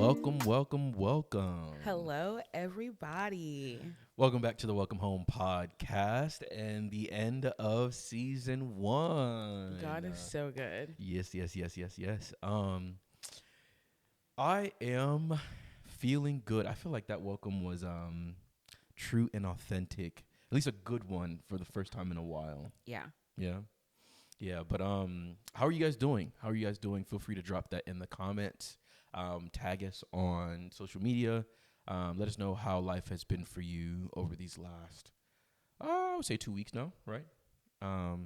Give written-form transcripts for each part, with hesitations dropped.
Welcome, welcome, welcome. Hello, everybody. Welcome back to the Welcome Home podcast and the end of season 1. God is so good. Yes. I am feeling good. I feel like that welcome was true and authentic. At least a good one for the first time in a while. Yeah. Yeah, but how are you guys doing? Feel free to drop that in the comments. Tag us on social media. Let us know how life has been for you over these last, I would say 2 weeks now, right? How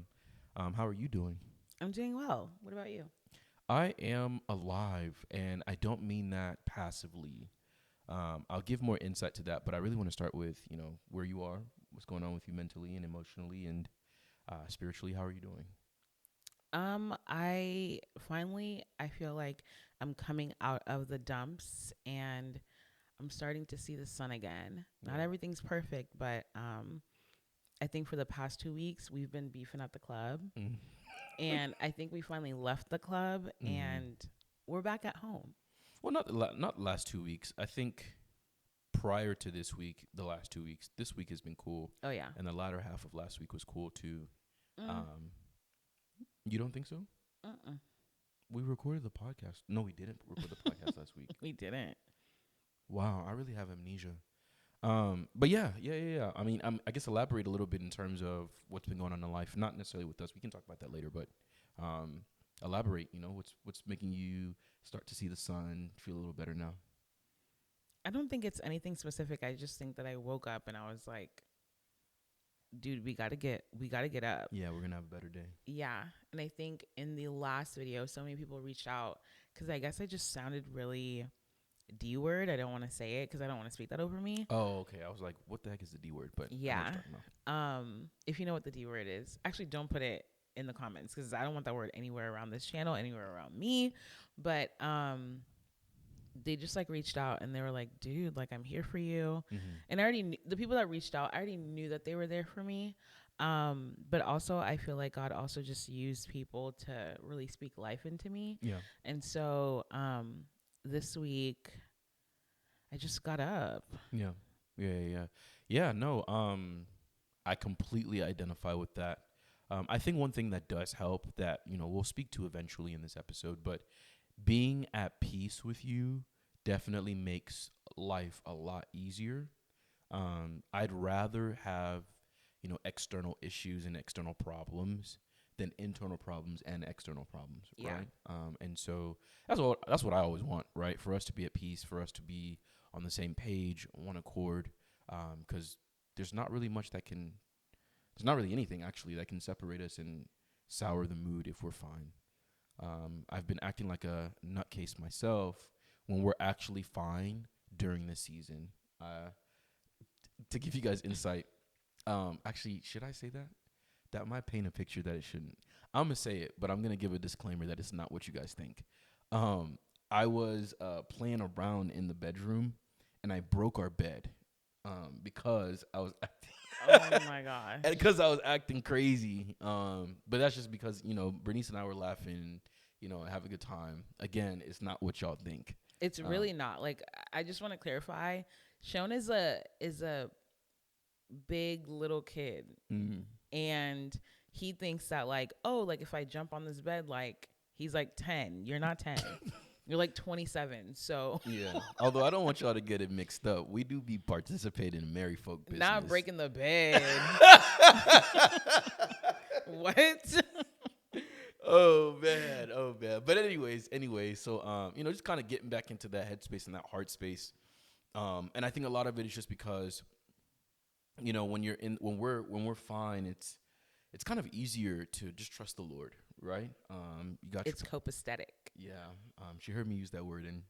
are you doing? I'm doing well. What about you? I am alive, and I don't mean that passively. I'll give more insight to that, but I really want to start with, where you are, what's going on with you mentally and emotionally and spiritually. How are you doing? I feel like I'm coming out of the dumps and I'm starting to see the sun again. Not Yeah. everything's perfect, but I think for the past 2 weeks we've been beefing at the club, Mm. and I think we finally left the club and we're back at home. Well, not the last 2 weeks. I think prior to this week, the last 2 weeks, this week has been cool, Oh yeah. and the latter half of last week was cool too. Mm. Um, you don't think so? Mm-mm. We recorded the podcast. No, we didn't record the podcast last week. We didn't. Wow, I really have amnesia. But yeah. I mean, I guess elaborate a little bit in terms of what's been going on in life. Not necessarily with us. We can talk about that later, but elaborate. What's making you start to see the sun, feel a little better now? I don't think it's anything specific. I just think that I woke up and I was like, dude, we gotta get up. Yeah, we're gonna have a better day. Yeah. And I think in the last video, so many people reached out because I guess I just sounded really D word. I don't want to say it because I don't want to speak that over me. Oh, okay. I was like, what the heck is the D word? But I know what Yeah. you're talking about. If you know what the D word is, actually don't put it in the comments because I don't want that word anywhere around this channel, anywhere around me. But they just like reached out and they were like, dude, like I'm here for you. Mm-hmm. And I already the people that reached out, I already knew that they were there for me. But also I feel like God also just used people to really speak life into me. Yeah. And so this week I just got up. Yeah. No. I completely identify with that. I think one thing that does help that we'll speak to eventually in this episode, but being at peace with you definitely makes life a lot easier. I'd rather have external issues and external problems than internal problems and external problems, Yeah. right? And so that's what I always want, right? For us to be at peace, for us to be on the same page, one accord, because there's not really there's not really anything actually that can separate us and sour the mood if we're fine. I've been acting like a nutcase myself when we're actually fine during the season. To give you guys insight, actually, should I say that? That might paint a picture that it shouldn't. I'm gonna say it, but I'm gonna give a disclaimer that it's not what you guys think. I was playing around in the bedroom, and I broke our bed because I was acting. Oh my gosh. And because I was acting crazy. But that's just because Bernice and I were laughing, and have a good time. Again, it's not what y'all think. It's really not. Like I just want to clarify, Seun is a big little kid. Mm-hmm. And he thinks that like, oh, like if I jump on this bed, like he's like 10. You're not 10. You're like 27. So Yeah. Although I don't want y'all to get it mixed up. We do be participating in married folk business. not breaking the bed. What? Oh man. But anyways, so just kind of getting back into that headspace and that heart space. And I think a lot of it is just because when we're fine, it's kind of easier to just trust the Lord, right? It's copacetic. Yeah. She heard me use that word, and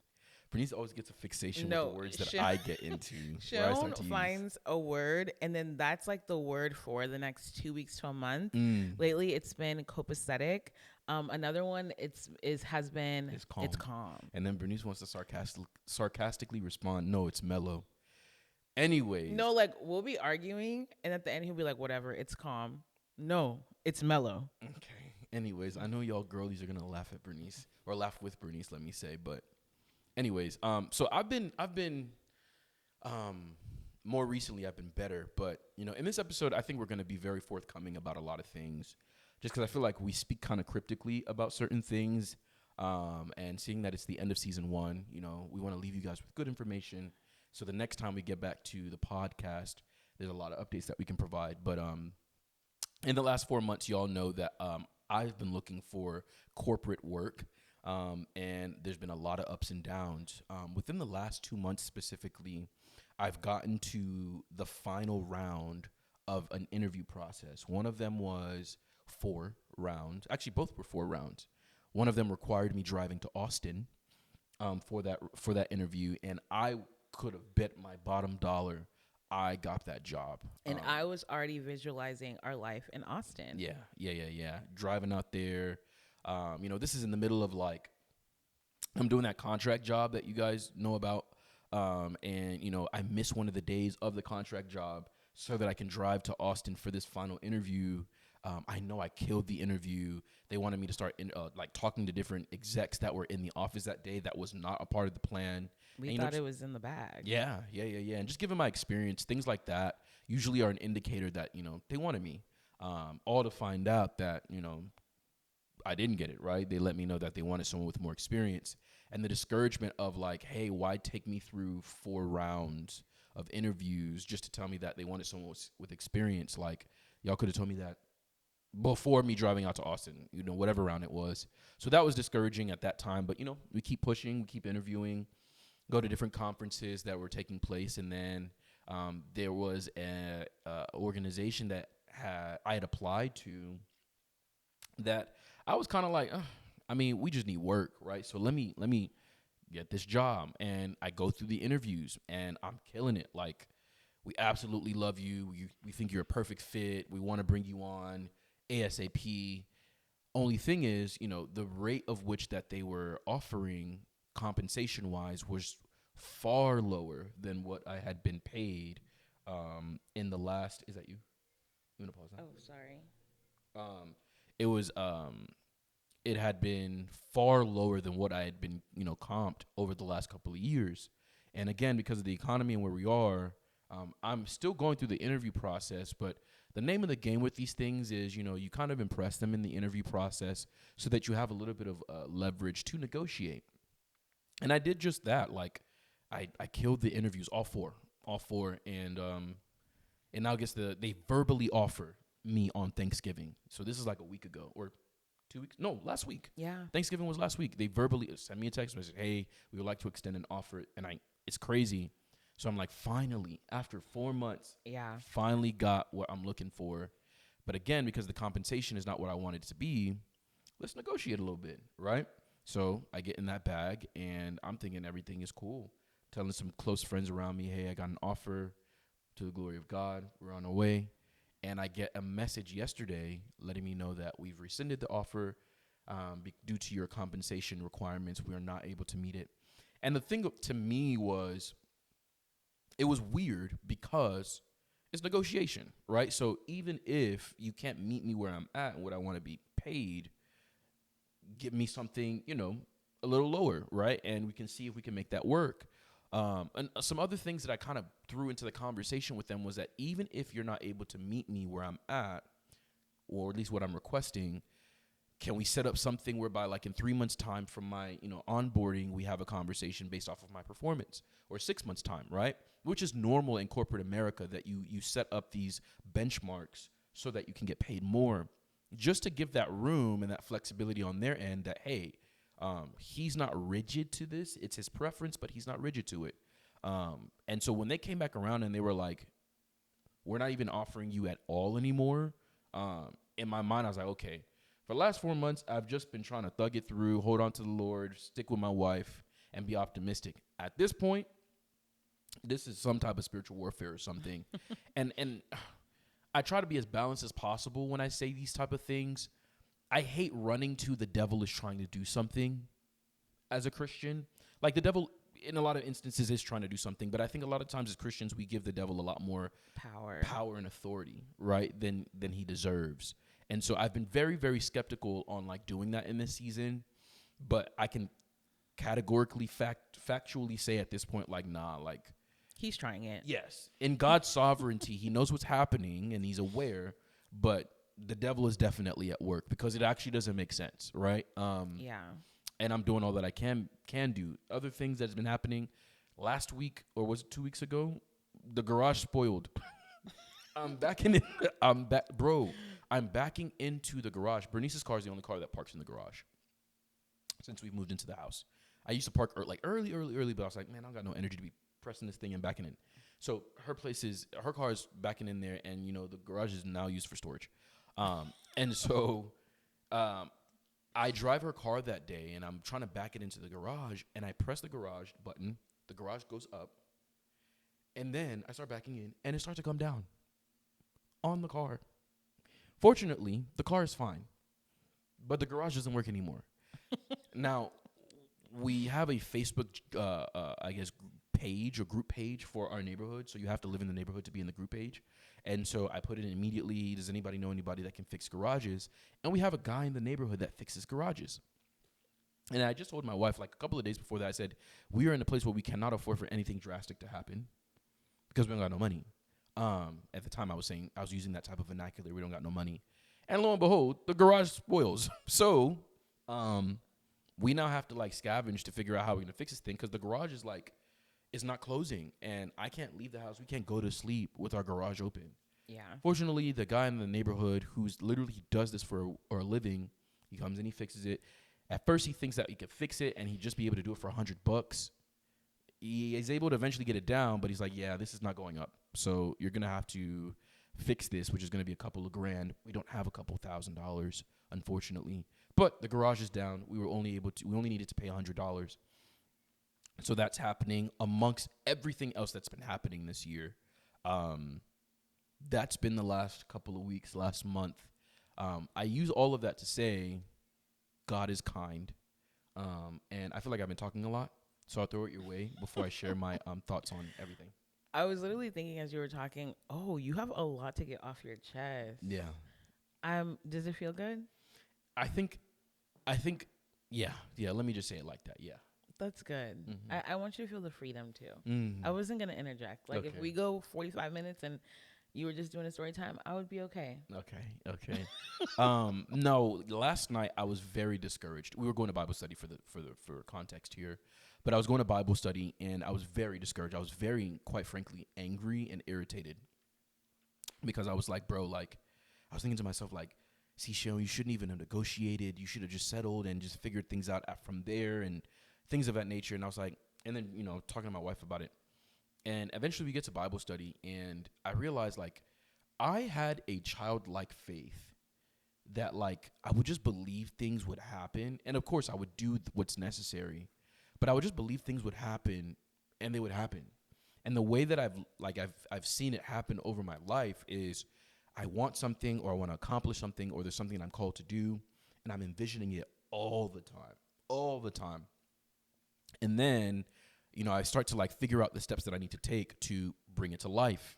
Bernice always gets a fixation with No, the words that I get into. where I Seun start to finds a word, and then that's like the word for the next 2 weeks to a month. use. Lately, it's been copacetic. Another one has been It's calm. It's calm. And then Bernice wants to sarcastically respond, no, it's mellow. Anyways. No, like we'll be arguing, and at the end he'll be like, "Whatever, it's calm." No, it's mellow. Okay. Anyways, I know y'all girlies are gonna laugh at Bernice or laugh with Bernice, let me say, but anyways, so I've been um more recently I've been better, but you know, in this episode I think we're going to be very forthcoming about a lot of things, just because I feel like we speak kind of cryptically about certain things. And seeing that it's the end of season 1, you know, we want to leave you guys with good information. So the next time we get back to the podcast, there's a lot of updates that we can provide. But in the last 4 months, y'all know that I've been looking for corporate work. And there's been a lot of ups and downs. Within the last 2 months specifically, I've gotten to the final round of an interview process. One of them was 4 rounds. Actually, both were 4 rounds. One of them required me driving to Austin for that interview, and I could have bet my bottom dollar I got that job. And I was already visualizing our life in Austin. Yeah. Driving out there. You know, this is in the middle of like, I'm doing that contract job that you guys know about. And, you know, I miss one of the days of the contract job so that I can drive to Austin for this final interview. I know I killed the interview. They wanted me to start like talking to different execs that were in the office that day. That was not a part of the plan. We thought it was in the bag. Yeah. And just given my experience, things like that usually are an indicator that, you know, they wanted me. All to find out that, you know, I didn't get it, right? They let me know that they wanted someone with more experience. And the discouragement of like, hey, why take me through 4 rounds of interviews just to tell me that they wanted someone with experience? Like, y'all could have told me that before me driving out to Austin, you know, whatever round it was. So that was discouraging at that time. But, you know, we keep pushing, we keep interviewing, go to different conferences that were taking place. And then there was a organization that I had applied to that I was kind of like, I mean, we just need work, right? So let me get this job. And I go through the interviews and I'm killing it. Like, we absolutely love you. We think you're a perfect fit. We want to bring you on ASAP. Only thing is, you know, the rate of which that they were offering compensation wise was far lower than what I had been paid in the last. Is that you? You want to pause that? Oh, sorry. It was it had been far lower than what I had been, you know, comped over the last couple of years. And again, because of the economy and where we are, I'm still going through the interview process, but the name of the game with these things is, you know, you kind of impress them in the interview process so that you have a little bit of leverage to negotiate. And I did just that. Like, I killed the interviews, all four, and now they verbally offered me on Thanksgiving. So this is like a week ago or 2 weeks. No, last week. Yeah. Thanksgiving was last week. They verbally sent me a text message. Hey, we would like to extend an offer. And it's crazy. So I'm like, finally, after 4 months, finally got what I'm looking for. But again, because the compensation is not what I wanted it to be, let's negotiate a little bit, right? So I get in that bag and I'm thinking everything is cool. Telling some close friends around me, hey, I got an offer, to the glory of God. We're on our way. And I get a message yesterday letting me know that we've rescinded the offer due to your compensation requirements. We are not able to meet it. And the thing to me was, it was weird because it's negotiation, right? So even if you can't meet me where I'm at and what I want to be paid, give me something, you know, a little lower, right? And we can see if we can make that work. And some other things that I kind of threw into the conversation with them was that even if you're not able to meet me where I'm at, or at least what I'm requesting, can we set up something whereby, like, in 3 months' time from my, you know, onboarding, we have a conversation based off of my performance, or 6 months' time, right? Which is normal in corporate America, that you set up these benchmarks so that you can get paid more, just to give that room and that flexibility on their end that, hey, he's not rigid to this. It's his preference, but he's not rigid to it. And so when they came back around and they were like, we're not even offering you at all anymore, in my mind, I was like, okay, for the last 4 months, I've just been trying to thug it through, hold on to the Lord, stick with my wife, and be optimistic. At this point, this is some type of spiritual warfare or something. and I try to be as balanced as possible when I say these type of things. I hate running to the devil is trying to do something as a Christian. Like, the devil, in a lot of instances, is trying to do something. But I think a lot of times as Christians, we give the devil a lot more power and authority, right, than he deserves. And so I've been very, very skeptical on, like, doing that in this season. But I can categorically factually say at this point, like, nah, like, He's trying it. yes, in God's sovereignty, he knows what's happening and he's aware, but the devil is definitely at work because it actually doesn't make sense, right? Yeah. And I'm doing all that I can do. Other things that's been happening last week, or was it 2 weeks ago? The garage spoiled. I'm backing in. I'm back, bro. I'm backing into the garage. Bernice's car is the only car that parks in the garage since we've moved into the house. I used to park early, but I was like, man, I don't got no energy to be pressing this thing and backing in. So her car is backing in there, and the garage is now used for storage. And so I drive her car that day, and I'm trying to back it into the garage, and I press the garage button. The garage goes up, and then I start backing in, and it starts to come down on the car. Fortunately, the car is fine, but the garage doesn't work anymore. Now, we have a Facebook, page or group page for our neighborhood, so you have to live in the neighborhood to be in the group page. And so I put it in immediately, does anybody know anybody that can fix garages? And we have a guy in the neighborhood that fixes garages. And I just told my wife, like a couple of days before that, I said, we are in a place where we cannot afford for anything drastic to happen because we don't got no money. At the time I was using that type of vernacular, we don't got no money. And lo and behold, the garage spoils. So we now have to like scavenge to figure out how we're going to fix this thing because the garage is like, it's not closing, and I can't leave the house. We can't go to sleep with our garage open. Yeah. Fortunately, the guy in the neighborhood who's literally he does this for a living, he comes and he fixes it. At first, he thinks that he could fix it and he'd just be able to do it for $100. He is able to eventually get it down, but he's like, yeah, this is not going up. So you're going to have to fix this, which is going to be a couple of grand. We don't have a couple $1,000, unfortunately. But the garage is down. We only needed to pay $100. So that's happening amongst everything else that's been happening this year. That's been the last couple of weeks, last month. I use all of that to say God is kind. And I feel like I've been talking a lot, so I'll throw it your way before I share my thoughts on everything. I was literally thinking as you were talking, oh, you have a lot to get off your chest. Yeah. Does it feel good? I think, yeah. Let me just say it like that. Yeah. That's good. Mm-hmm. I want you to feel the freedom too. Mm-hmm. I wasn't going to interject. Like if we go 45 minutes and you were just doing a story time, I would be okay. Okay. No, last night I was very discouraged. We were going to Bible study for context here, but I was going to Bible study and I was very discouraged. I was very, quite frankly, angry and irritated because I was like, bro, like I was thinking to myself, like, see, Seun, you shouldn't even have negotiated. You should have just settled and just figured things out from there and things of that nature. And I was like, and then, talking to my wife about it. And eventually we get to Bible study and I realized like I had a childlike faith that like I would just believe things would happen. And of course I would do what's necessary, but I would just believe things would happen and they would happen. And the way that I've seen it happen over my life is I want something or I want to accomplish something or there's something I'm called to do and I'm envisioning it all the time. And then, I start to like figure out the steps that I need to take to bring it to life.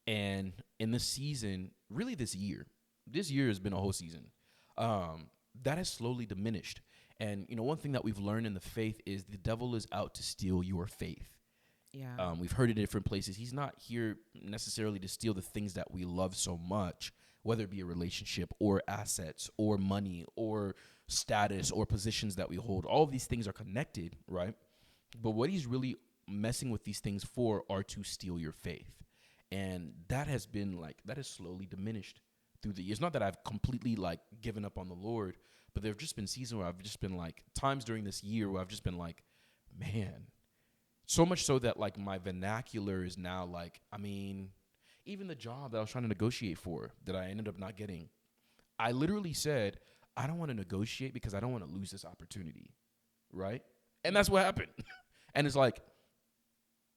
And in this season, really this year has been a whole season. That has slowly diminished. And, one thing that we've learned in the faith is the devil is out to steal your faith. Yeah. We've heard it in different places. He's not here necessarily to steal the things that we love so much, whether it be a relationship or assets or money or status or positions that we hold. All of these things are connected, right? But what he's really messing with these things for are to steal your faith. And that has slowly diminished through the years. Not that I've completely like given up on the Lord, but there have just been seasons where I've just been like, times during this year where I've just been like, man, so much so that like my vernacular is now like, even the job that I was trying to negotiate for that I ended up not getting, I literally said, I don't want to negotiate because I don't want to lose this opportunity. Right. And that's what happened. And it's like,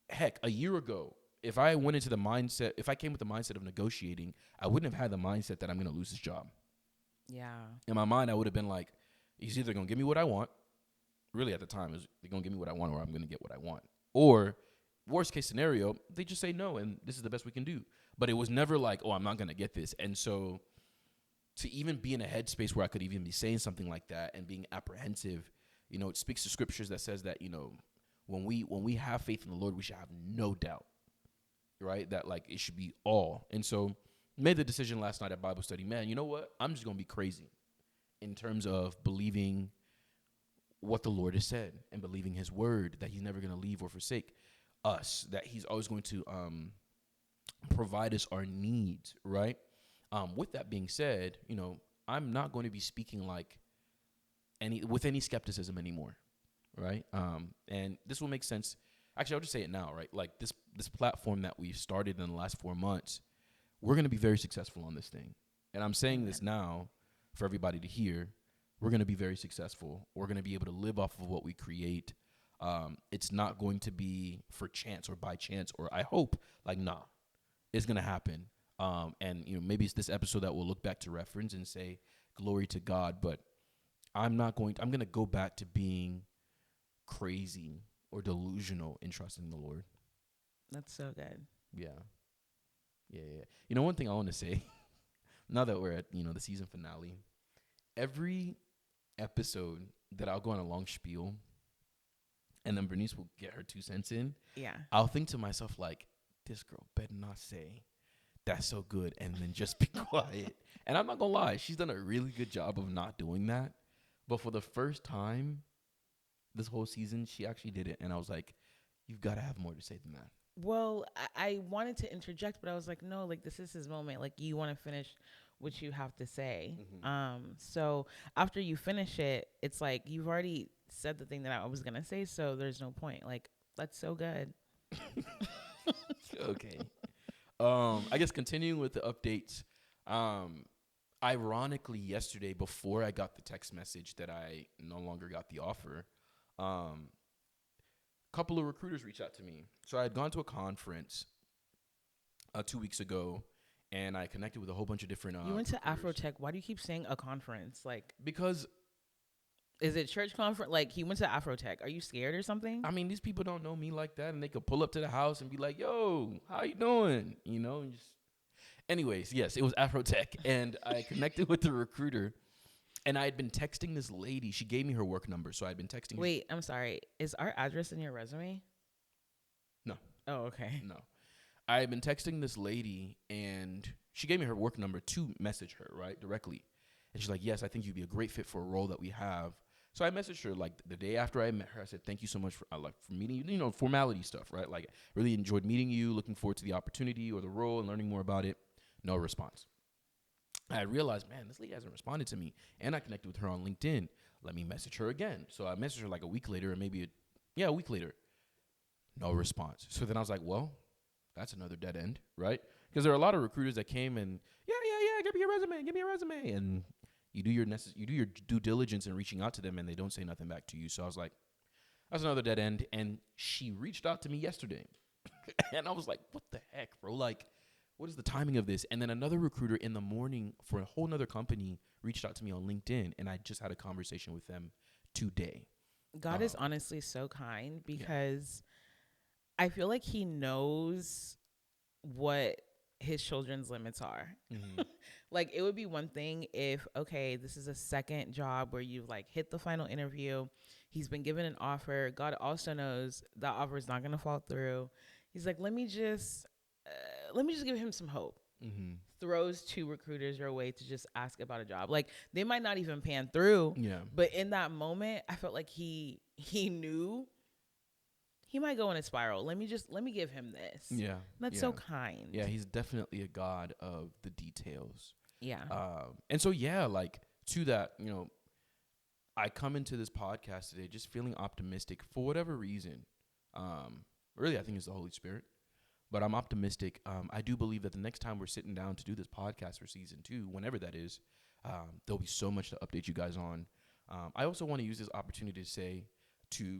heck, a year ago, if I came with the mindset of negotiating, I wouldn't have had the mindset that I'm going to lose this job. Yeah. In my mind, I would have been like, he's either going to give me what I want. Really, at the time, they're going to give me what I want or I'm going to get what I want. Or, worst case scenario, they just say no and this is the best we can do. But it was never like, oh, I'm not going to get this. And so to even be in a headspace where I could even be saying something like that and being apprehensive, It speaks to scriptures that says that, when we have faith in the Lord, we should have no doubt, right? That like it should be all. And so made the decision last night at Bible study, man, you know what? I'm just going to be crazy in terms of believing what the Lord has said and believing his word, that he's never going to leave or forsake us, that he's always going to provide us our needs, right? With that being said, I'm not going to be speaking like with any skepticism anymore, right? And this will make sense. Actually, I'll just say it now, right? Like this platform that we've started in the last 4 months, we're going to be very successful on this thing. And I'm saying this now for everybody to hear. We're going to be very successful. We're going to be able to live off of what we create. It's not going to be for chance or by chance, or I hope, it's going to happen. And maybe it's this episode that we'll look back to reference and say, glory to God. But I'm going to go back to being crazy or delusional in trusting the Lord. That's so good. Yeah. One thing I want to say, now that we're at, the season finale, every episode that I'll go on a long spiel and then Bernice will get her 2 cents in. Yeah. I'll think to myself, like, this girl better not say that's so good and then just be quiet. And I'm not going to lie, she's done a really good job of not doing that. But for the first time this whole season, she actually did it. And I was like, you've got to have more to say than that. Well, I wanted to interject, but I was like, no, like this is his moment. Like you want to finish what you have to say. Mm-hmm. So after you finish it, it's like you've already said the thing that I was gonna say, so there's no point. Like that's so good. Okay. I guess continuing with the updates. Ironically, yesterday before I got the text message that I no longer got the offer, couple of recruiters reached out to me. So I had gone to a conference 2 weeks ago, and I connected with a whole bunch of different You went to recruiters. Afrotech. Why do you keep saying a conference? Like, Because, is it church conference? Like, he went to Afrotech. Are you scared or something? I mean, these people don't know me like that, and they could pull up to the house and be like, yo, how you doing? And just... Anyways, yes, it was Afrotech, and I connected with the recruiter, and I had been texting this lady. She gave me her work number, so I had been texting her. Wait, I'm sorry. Is our address in your resume? No. Oh, okay. No. I had been texting this lady, and she gave me her work number to message her, right, directly. And she's like, yes, I think you'd be a great fit for a role that we have. So I messaged her, like, the day after I met her. I said, thank you so much for meeting you, formality stuff, right? Like, really enjoyed meeting you, looking forward to the opportunity or the role and learning more about it. No response. I realized, man, this lady hasn't responded to me. And I connected with her on LinkedIn. Let me message her again. So I messaged her like a week later, or maybe a week later. No response. So then I was like, well, that's another dead end, right? Because there are a lot of recruiters that came and, give me your resume. And you do your due diligence in reaching out to them, and they don't say nothing back to you. So I was like, that's another dead end. And she reached out to me yesterday. And I was like, what the heck, bro? Like, what is the timing of this? And then another recruiter in the morning for a whole nother company reached out to me on LinkedIn, and I just had a conversation with them today. God is honestly so kind because I feel like he knows what his children's limits are. Mm-hmm. Like it would be one thing if, okay, this is a second job where you've like hit the final interview. He's been given an offer. God also knows that offer is not going to fall through. He's like, let me just give him some hope. Mm-hmm. Throws 2 recruiters your way to just ask about a job. Like they might not even pan through. Yeah. But in that moment, I felt like he knew he might go in a spiral. Let me give him this. Yeah. That's so kind. Yeah, he's definitely a God of the details. Yeah. And so, like to that, I come into this podcast today just feeling optimistic for whatever reason. Really, I think it's the Holy Spirit. But I'm optimistic. I do believe that the next time we're sitting down to do this podcast for season 2, whenever that is, there'll be so much to update you guys on. I also want to use this opportunity to say to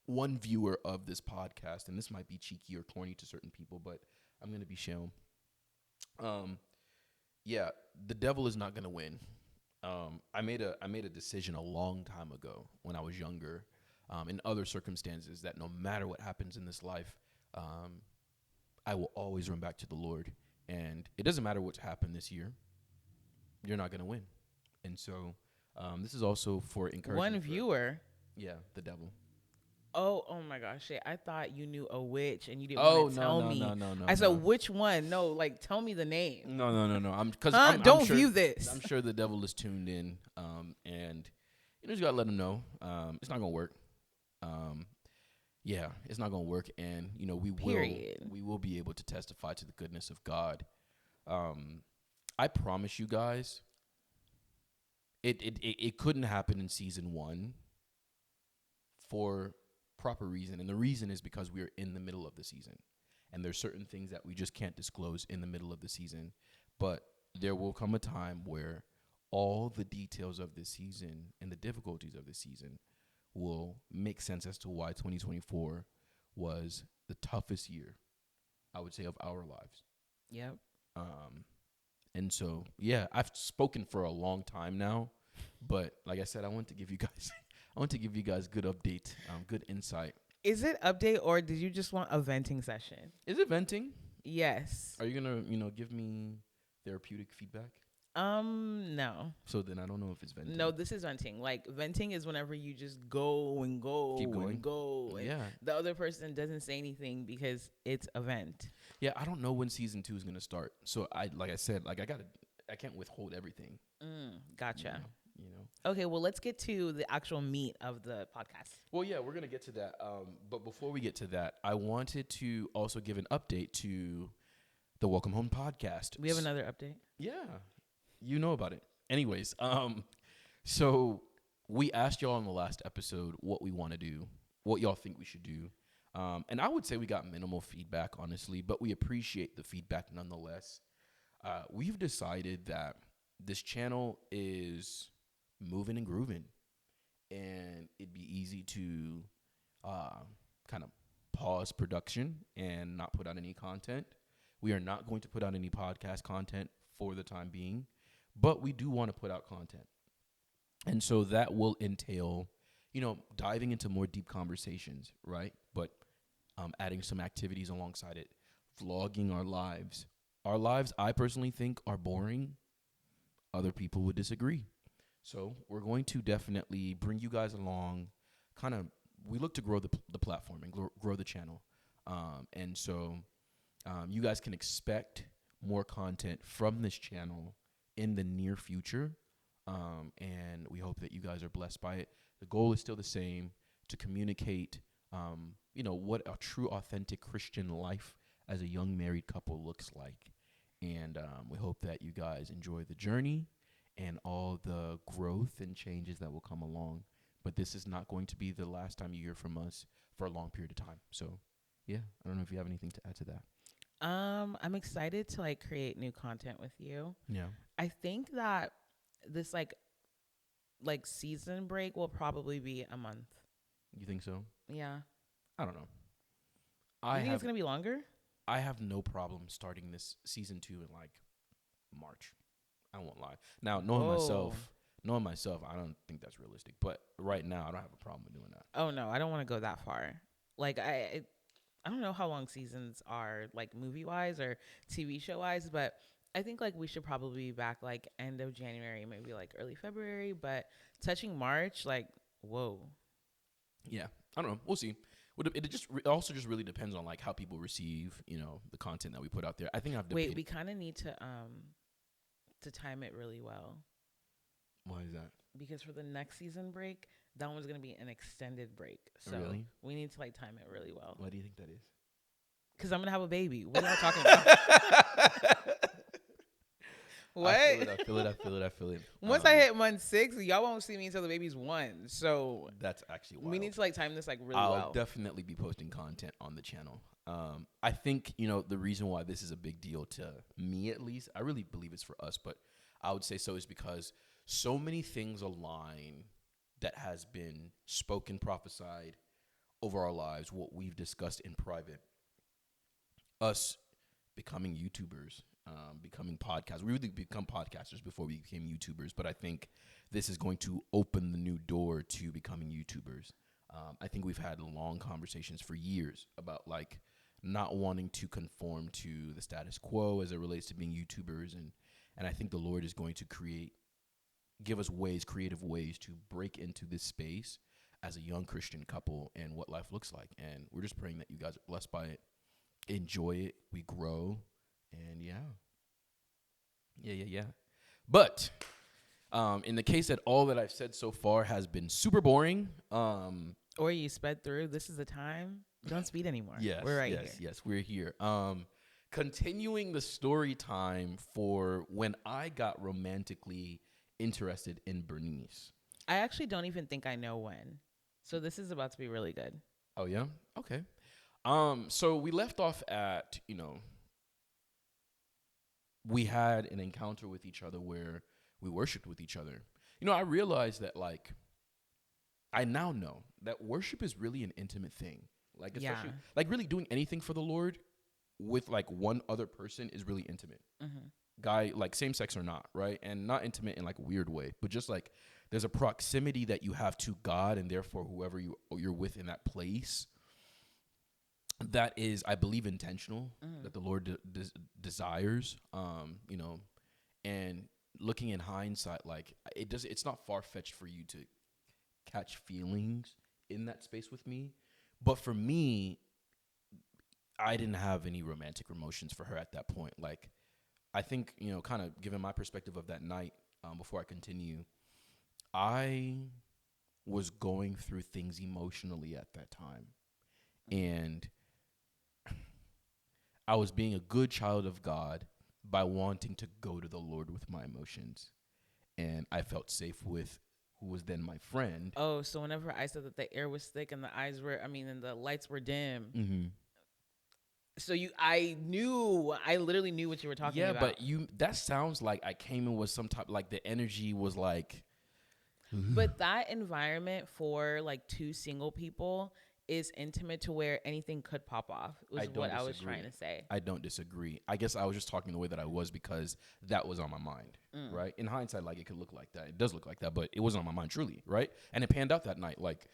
one viewer of this podcast, and this might be cheeky or corny to certain people, but I'm going to be Seun. The devil is not going to win. I made a decision a long time ago when I was younger, in other circumstances, that no matter what happens in this life, I will always run back to the Lord. And it doesn't matter what's happened this year. You're not going to win. And so this is also for encouragement. One viewer. Yeah, the devil. Oh my gosh, shit. I thought you knew a witch and you didn't want Oh to no tell no no me. no no I said, no which one? No, like, tell me the name. no no no no. Huh? I'm Don't sure view this. I'm sure the devil is tuned in. And you just gotta let him know. It's not gonna work. Um, yeah, it's not gonna work. And Period. we will be able to testify to the goodness of God. Um, I promise you guys, it couldn't happen in season one for proper reason, and the reason is because we are in the middle of the season, and there's certain things that we just can't disclose in the middle of the season. But there will come a time where all the details of this season and the difficulties of the season will make sense as to why 2024 was the toughest year, I would say, of our lives. Yep. Um, and so, yeah, I've spoken for a long time now, but like I said, I want to give you guys, I want to give you guys good update, good insight. Is it update or did you just want a venting session? Is it venting? Yes. Are you gonna, give me therapeutic feedback? No. So then I don't know if it's venting. No, this is venting. Like, venting is whenever you just go and go Keep going. and go. And Yeah, the other person doesn't say anything because it's a vent. yeah. I don't know when season 2 is gonna start. So like I said, like I can't withhold everything. Gotcha. You know. Okay, well, let's get to the actual meat of the podcast. Well, yeah, we're gonna get to that. But before we get to that, I wanted to also give an update to the Welcome Home podcast. We have another update. Yeah, you know about it. Anyways, so we asked y'all in the last episode what we want to do, what y'all think we should do. And I would say we got minimal feedback, honestly, but we appreciate the feedback nonetheless. We've decided that this channel is moving and grooving, and it'd be easy to kind of pause production and not put out any content. We are not going to put out any podcast content for the time being, but we do want to put out content. And so that will entail, diving into more deep conversations, right? But adding some activities alongside it, vlogging our lives. Our lives, I personally think, are boring. Other people would disagree. So we're going to definitely bring you guys along. We look to grow the platform and grow the channel. And so you guys can expect more content from this channel in the near future. And we hope that you guys are blessed by it. The goal is still the same, to communicate, what a true, authentic Christian life as a young married couple looks like. And we hope that you guys enjoy the journey and all the growth and changes that will come along. But this is not going to be the last time you hear from us for a long period of time. So, yeah, I don't know if you have anything to add to that. I'm excited to create new content with you. Yeah. I think that this like season break will probably be a month. You think so? Yeah. I don't know. You think it's gonna be longer? I have no problem starting this season 2 in March. I won't lie. Now, knowing myself, I don't think that's realistic. But right now, I don't have a problem with doing that. Oh no, I don't want to go that far. I don't know how long seasons are, movie wise or TV show wise, but I think we should probably be back end of January, maybe early February. But touching March, whoa. Yeah, I don't know. We'll see. It also just really depends on how people receive the content that we put out there. I think I've debated. Wait, we kind of need to time it really well. Why is that? Because for the next season break, that one's gonna be an extended break. So really? We need to time it really well. Why do you think that is? Because I'm gonna have a baby. What are you talking about? What? I feel it. Once I hit month 6, y'all won't see me until the baby's 1. So that's actually wild. We need to time this really I'll well. I'll definitely be posting content on the channel. I think the reason why this is a big deal to me, at least, I really believe it's for us, but I would say so is because so many things align that has been spoken, prophesied over our lives, what we've discussed in private, us becoming YouTubers, becoming podcasters. We really become podcasters before we became YouTubers, but I think this is going to open the new door to becoming YouTubers. I think we've had long conversations for years about not wanting to conform to the status quo as it relates to being YouTubers, and I think the Lord is going to give us creative ways to break into this space as a young Christian couple and what life looks like. And we're just praying that you guys are blessed by it, enjoy it, we grow, and yeah. But in the case that all that I've said so far has been super boring, or you sped through, this is the time. Don't speed anymore. We're right here. Yes, we're here. Continuing the story time for when I got romantically interested in Bernice. I actually don't even think I know when. So this is about to be really good. Oh yeah? Okay. So we left off at, we had an encounter with each other where we worshiped with each other. I realized that, like, I now know that worship is really an intimate thing. Like, especially, like, really doing anything for the Lord with, like, one other person is really intimate. Mm-hmm. Guy, like, same sex or not, right? And not intimate in, like, a weird way, but just, like, there's a proximity that you have to God, and therefore whoever you're with in that place, that is, I believe, intentional, that the Lord desires, and looking in hindsight, like, it's not far-fetched for you to catch feelings in that space with me. But for me, I didn't have any romantic emotions for her at that point. Like, I think, kind of given my perspective of that night, before I continue, I was going through things emotionally at that time. And I was being a good child of God by wanting to go to the Lord with my emotions. And I felt safe with who was then my friend. Oh, so whenever I said that the air was thick and and the lights were dim. Mm-hmm. So I literally knew what you were talking about. Yeah, but that sounds like I came in with some type, like the energy was like. But that environment for like two single people is intimate to where anything could pop off, was what I was trying to say. I don't disagree. I guess I was just talking the way that I was because that was on my mind, right? In hindsight, like, it could look like that. It does look like that, but it wasn't on my mind truly, right? And it panned out that night. Like,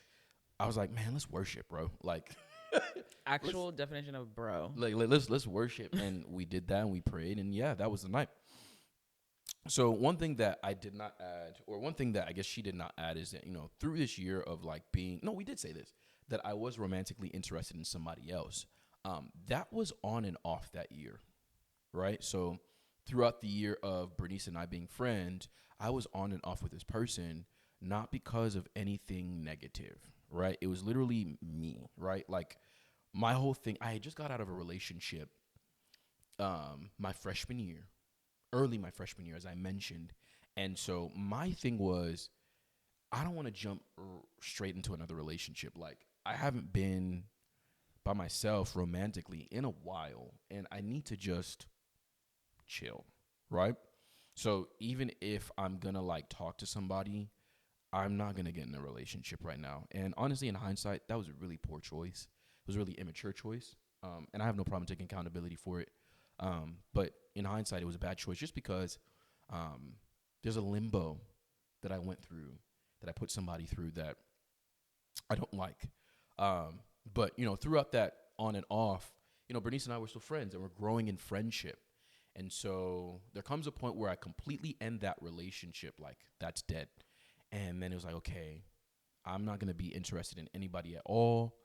I was like, man, let's worship, bro. Like, actual definition of bro. Like, let's worship. And we did that, and we prayed, and yeah, that was the night. So one thing that I did not add, or one thing that I guess she did not add, is that, through this year of, like, we did say this, that I was romantically interested in somebody else. That was on and off that year, right? So throughout the year of Bernice and I being friends, I was on and off with this person, not because of anything negative, right? It was literally me, right? Like, my whole thing, I had just got out of a relationship my freshman year, as I mentioned. And so my thing was, I don't want to jump straight into another relationship. Like, I haven't been by myself romantically in a while, and I need to just chill, right? So even if I'm going to, like, talk to somebody, I'm not going to get in a relationship right now. And honestly, in hindsight, that was a really poor choice. It was a really immature choice. And I have no problem taking accountability for it. But in hindsight, it was a bad choice just because there's a limbo that I went through, that I put somebody through, that I don't like. But, throughout that on and off, Bernice and I were still friends, and we're growing in friendship. And so there comes a point where I completely end that relationship, like, that's dead. And then it was like, okay, I'm not going to be interested in anybody at all.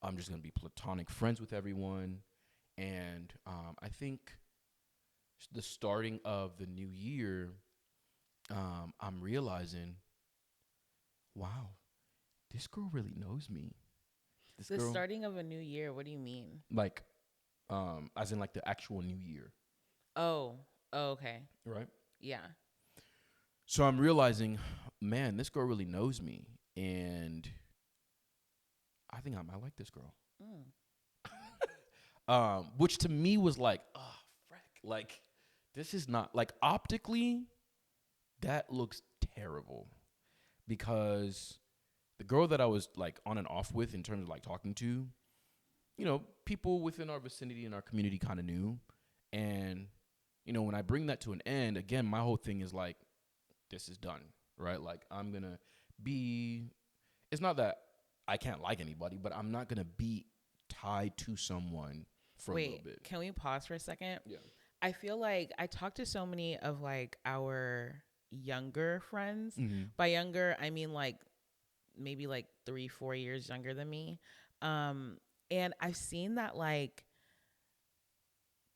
I'm just going to be platonic friends with everyone. And I think the starting of the new year, I'm realizing, wow, this girl really knows me. The starting of a new year, what do you mean? Like, as in, like, the actual new year. Oh, okay. Right? Yeah. So I'm realizing, man, this girl really knows me. And I think I might like this girl. Which to me was like, oh, frick. Like, this is not, like, optically, that looks terrible. Because the girl that I was, like, on and off with in terms of, like, talking to, people within our vicinity and our community kind of knew. And, when I bring that to an end, again, my whole thing is like, this is done, right? Like, I'm going to be, it's not that I can't like anybody, but I'm not going to be tied to someone for a little bit. Can we pause for a second? Yeah. I feel like I talk to so many of, like, our younger friends. Mm-hmm. By younger, I mean, like, maybe like 3-4 years younger than me. Um, and I've seen that like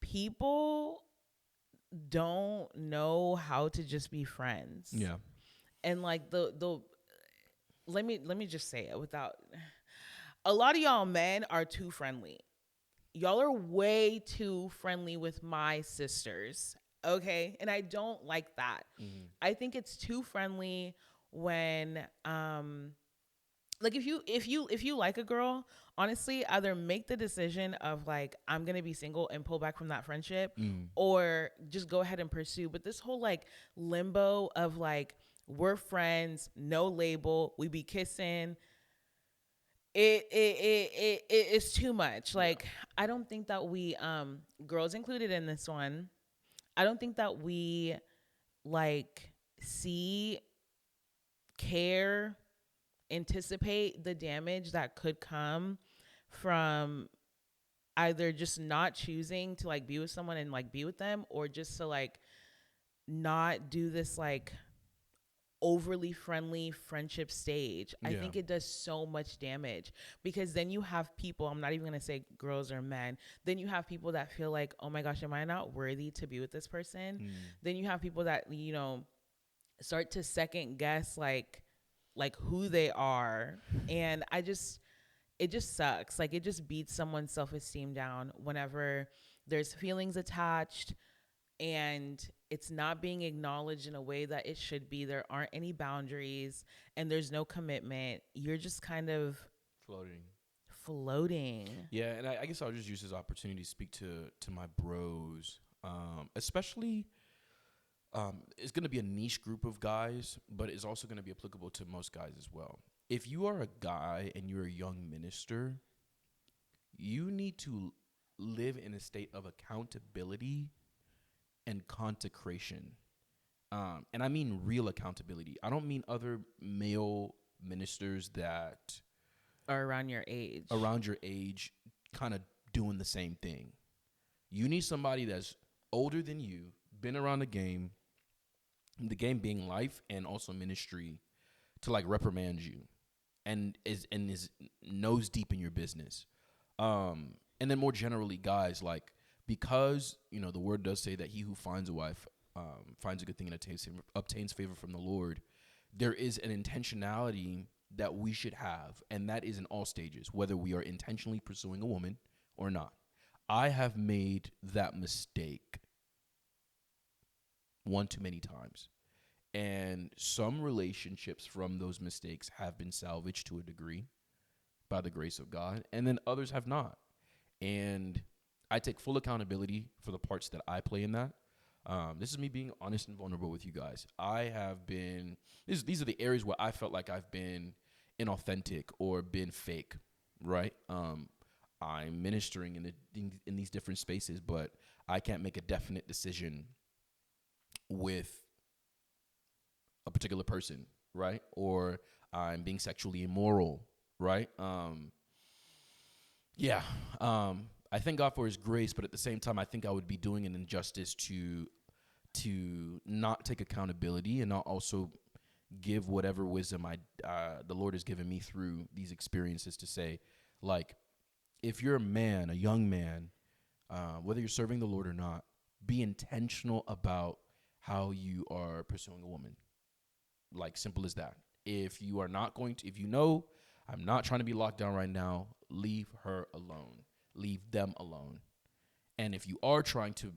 people don't know how to just be friends. Yeah. And like the let me just say it without a lot of y'all men are too friendly. Y'all are way too friendly with my sisters. Okay? And I don't like that. Mm-hmm. I think it's too friendly when like if you like a girl, honestly, either make the decision of like I'm gonna be single and pull back from that friendship, Mm. or just go ahead and pursue. But this whole like limbo of like we're friends, no label, we be kissing, it's too much. Yeah. Like I don't think that we girls included in this one, I don't think that we like see, care, anticipate the damage that could come from either just not choosing to like be with someone and like be with them, or just to like not do this like overly friendly friendship stage. I Yeah. think it does so much damage, because then you have people, I'm not even going to say girls or men, then you have people that feel like, oh my gosh, am I not worthy to be with this person? Mm. Then you have people that, start to second guess like who they are. And it just sucks. Like it just beats someone's self-esteem down whenever there's feelings attached and it's not being acknowledged in a way that it should be. There aren't any boundaries and there's no commitment. You're just kind of Floating. floating. Yeah, and I guess I'll just use this opportunity to speak to my bros, especially. It's going to be a niche group of guys, but it's also going to be applicable to most guys as well. If you are a guy and you're a young minister, you need to live in a state of accountability and consecration. And I mean real accountability. I don't mean other male ministers that Or around your age. around your age kind of doing the same thing. You need somebody that's older than you, been around the game being life and also ministry, to like reprimand you and is nose deep in your business. And then more generally, guys, like, because the word does say that he who finds a wife finds a good thing and obtains favor from the Lord. There is an intentionality that we should have, and that is in all stages, whether we are intentionally pursuing a woman or not. I have made that mistake one too many times. And some relationships from those mistakes have been salvaged to a degree by the grace of God, and then others have not. And I take full accountability for the parts that I play in that. This is me being honest and vulnerable with you guys. I have been, these are the areas where I felt like I've been inauthentic or been fake, right? I'm ministering in these different spaces, but I can't make a definite decision with a particular person, right? Or I'm being sexually immoral, right? Yeah. I thank God for his grace, but at the same time, I think I would be doing an injustice to not take accountability and not also give whatever wisdom the Lord has given me through these experiences, to say, like, if you're a man, a young man, whether you're serving the Lord or not, be intentional about how you are pursuing a woman. Like, simple as that. If you are not going to, if you know, I'm not trying to be locked down right now, leave her alone. Leave them alone. And if you are trying to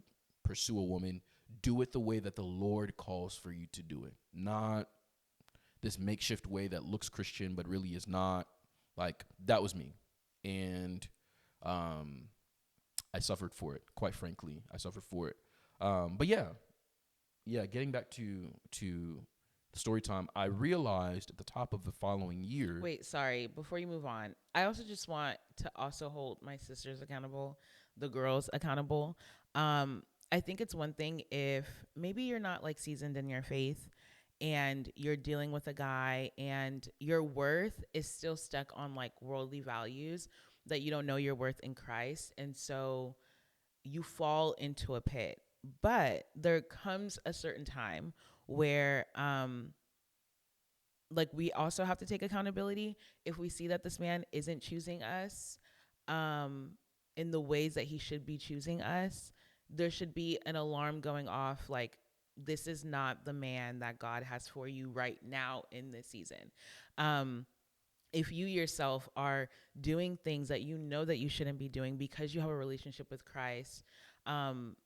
pursue a woman, do it the way that the Lord calls for you to do it. Not this makeshift way that looks Christian but really is not. Like, that was me. And I suffered for it, quite frankly. I suffered for it. But yeah, getting back to story time, I realized at the top of the following year. Wait, sorry. Before you move on, I also just want to also hold my sisters accountable, the girls accountable. I think it's one thing if maybe you're not like seasoned in your faith and you're dealing with a guy and your worth is still stuck on like worldly values, that you don't know your worth in Christ. And so you fall into a pit. But there comes a certain time where like we also have to take accountability if we see that this man isn't choosing us um in the ways that he should be choosing us. There should be an alarm going off, like this is not the man that God has for you right now in this season. um if you yourself are doing things that you know that you shouldn't be doing because you have a relationship with Christ, um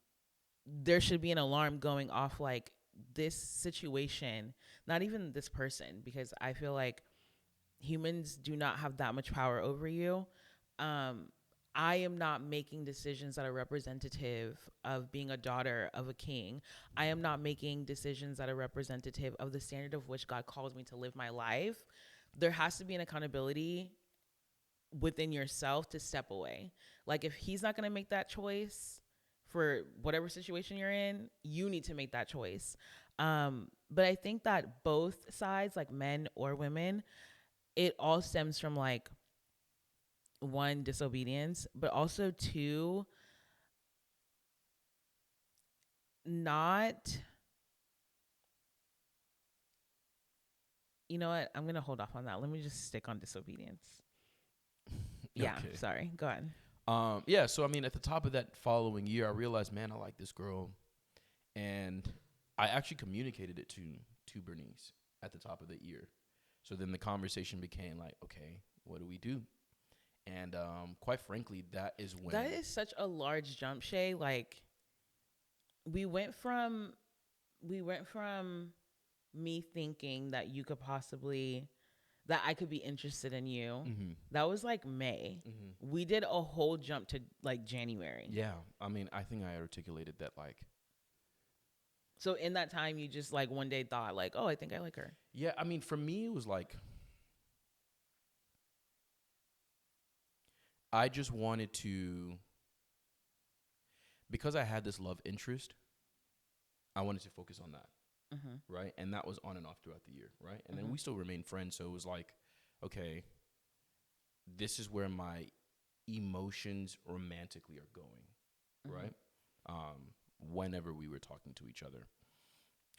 there should be an alarm going off, like this situation, not even this person, because I feel like humans do not have that much power over you. um I am not making decisions that are representative of being a daughter of a king. I am not making decisions that are representative of the standard of which God calls me to live my life. There has to be an accountability within yourself to step away. Like if he's not going to make that choice for whatever situation you're in, you need to make that choice. But I think that both sides, like men or women, it all stems from like one, disobedience, but also two, not, you know what? I'm going to hold off on that. Let me just stick on disobedience. Yeah, Okay. sorry. Go ahead. Yeah. So I mean, at the top of that following year, I realized, man, I like this girl, and I actually communicated it to Bernice at the top of the year. So then the conversation became like, okay, what do we do? And quite frankly, that is when That is such a large jump, Shay. Like we went from me thinking that you could possibly, that I could be interested in you. Mhm. That was like May. Mhm. We did a whole jump to like January. Yeah, I mean, I think I articulated that like, So in that time, you just like one day thought like, oh, I think I like her. yeah, I mean, for me, it was like I just wanted to, because I had this love interest, I wanted to focus on that, Mm-hmm. right? And that was on and off throughout the year, right? And then Mm-hmm. we still remained friends, so it was like, okay, this is where my emotions romantically are going, Mm-hmm. right? Whenever we were talking to each other.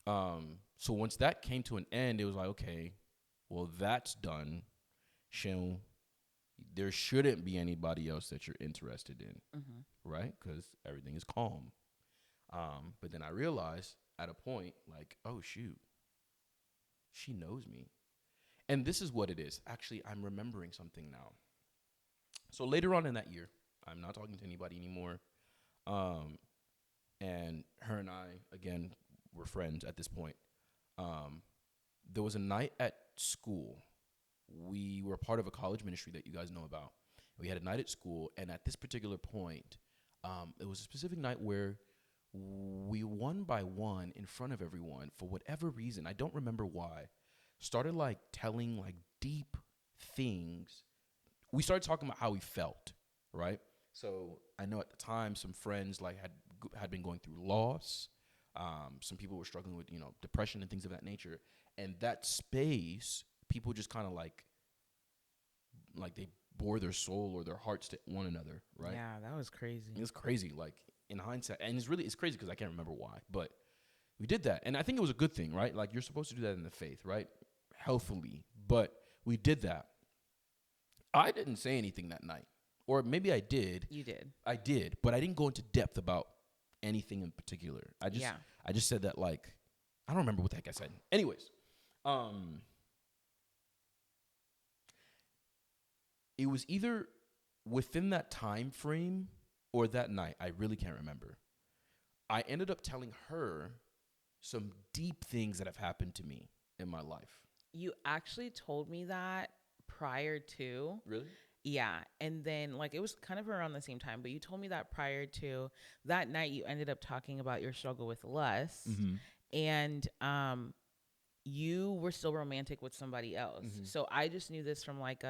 So once that came to an end, it was like, okay, well, that's done. Seun, there shouldn't be anybody else that you're interested in, Mm-hmm. right? Because everything is calm. But then I realized at a point, like, oh, shoot, she knows me. And this is what it is. Actually, I'm remembering something now. So later on in that year, I'm not talking to anybody anymore. Um, and her and I, again, were friends at this point. Um, there was a night at school. We were part of a college ministry that you guys know about. We had a night at school, and at this particular point, it was a specific night where we one by one in front of everyone, for whatever reason, I don't remember why, started like telling like deep things. We started talking about how we felt, right? So I know at the time some friends like had been going through loss. Some people were struggling with depression and things of that nature. And that space, people just kind of like they bore their soul or their hearts to one another, right? Yeah, that was crazy. It's crazy, like in hindsight, and it's crazy because I can't remember why, but we did that, and I think it was a good thing, right? Like you're supposed to do that in the faith, right? Healthily, but we did that. I didn't say anything that night, or maybe I did. You did. I did, but I didn't go into depth about anything in particular. I just said that like I don't remember what the heck I said. Anyways, um, it was either within that time frame or that night. I really can't remember. I ended up telling her some deep things that have happened to me in my life. You actually told me that prior to. Really? Yeah. And then, like, it was kind of around the same time, but you told me that prior to that night, you ended up talking about your struggle with lust. Mm-hmm. And, you were still romantic with somebody else. Mm-hmm. So I just knew this from like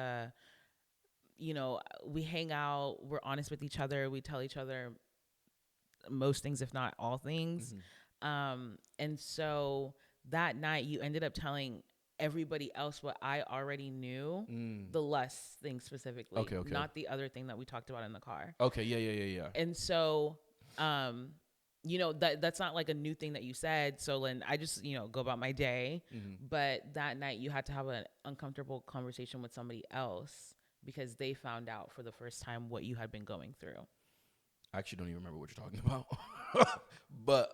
we hang out, we're honest with each other, we tell each other most things, if not all things. And so that night you ended up telling everybody else what I already knew, the lust thing specifically, Okay. not the other thing that we talked about in the car. Okay, yeah. And so that's not like a new thing that you said. So then I just, go about my day. Mm-hmm. But that night you had to have an uncomfortable conversation with somebody else because they found out for the first time what you had been going through. I actually don't even remember what you're talking about. But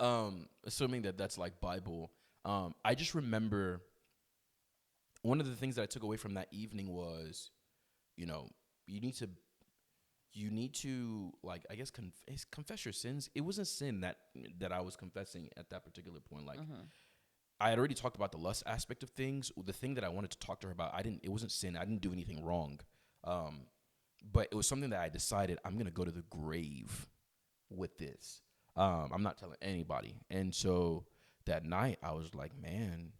assuming that that's like Bible, I just remember one of the things that I took away from that evening was, you know, you need to like, I guess, confess your sins. It wasn't sin that I was confessing at that particular point. Like, Mm-hmm. I had already talked about the lust aspect of things. The thing that I wanted to talk to her about, it wasn't sin. I didn't do anything wrong. But it was something that I decided I'm going to go to the grave with this. I'm not telling anybody. And so that night I was like, man,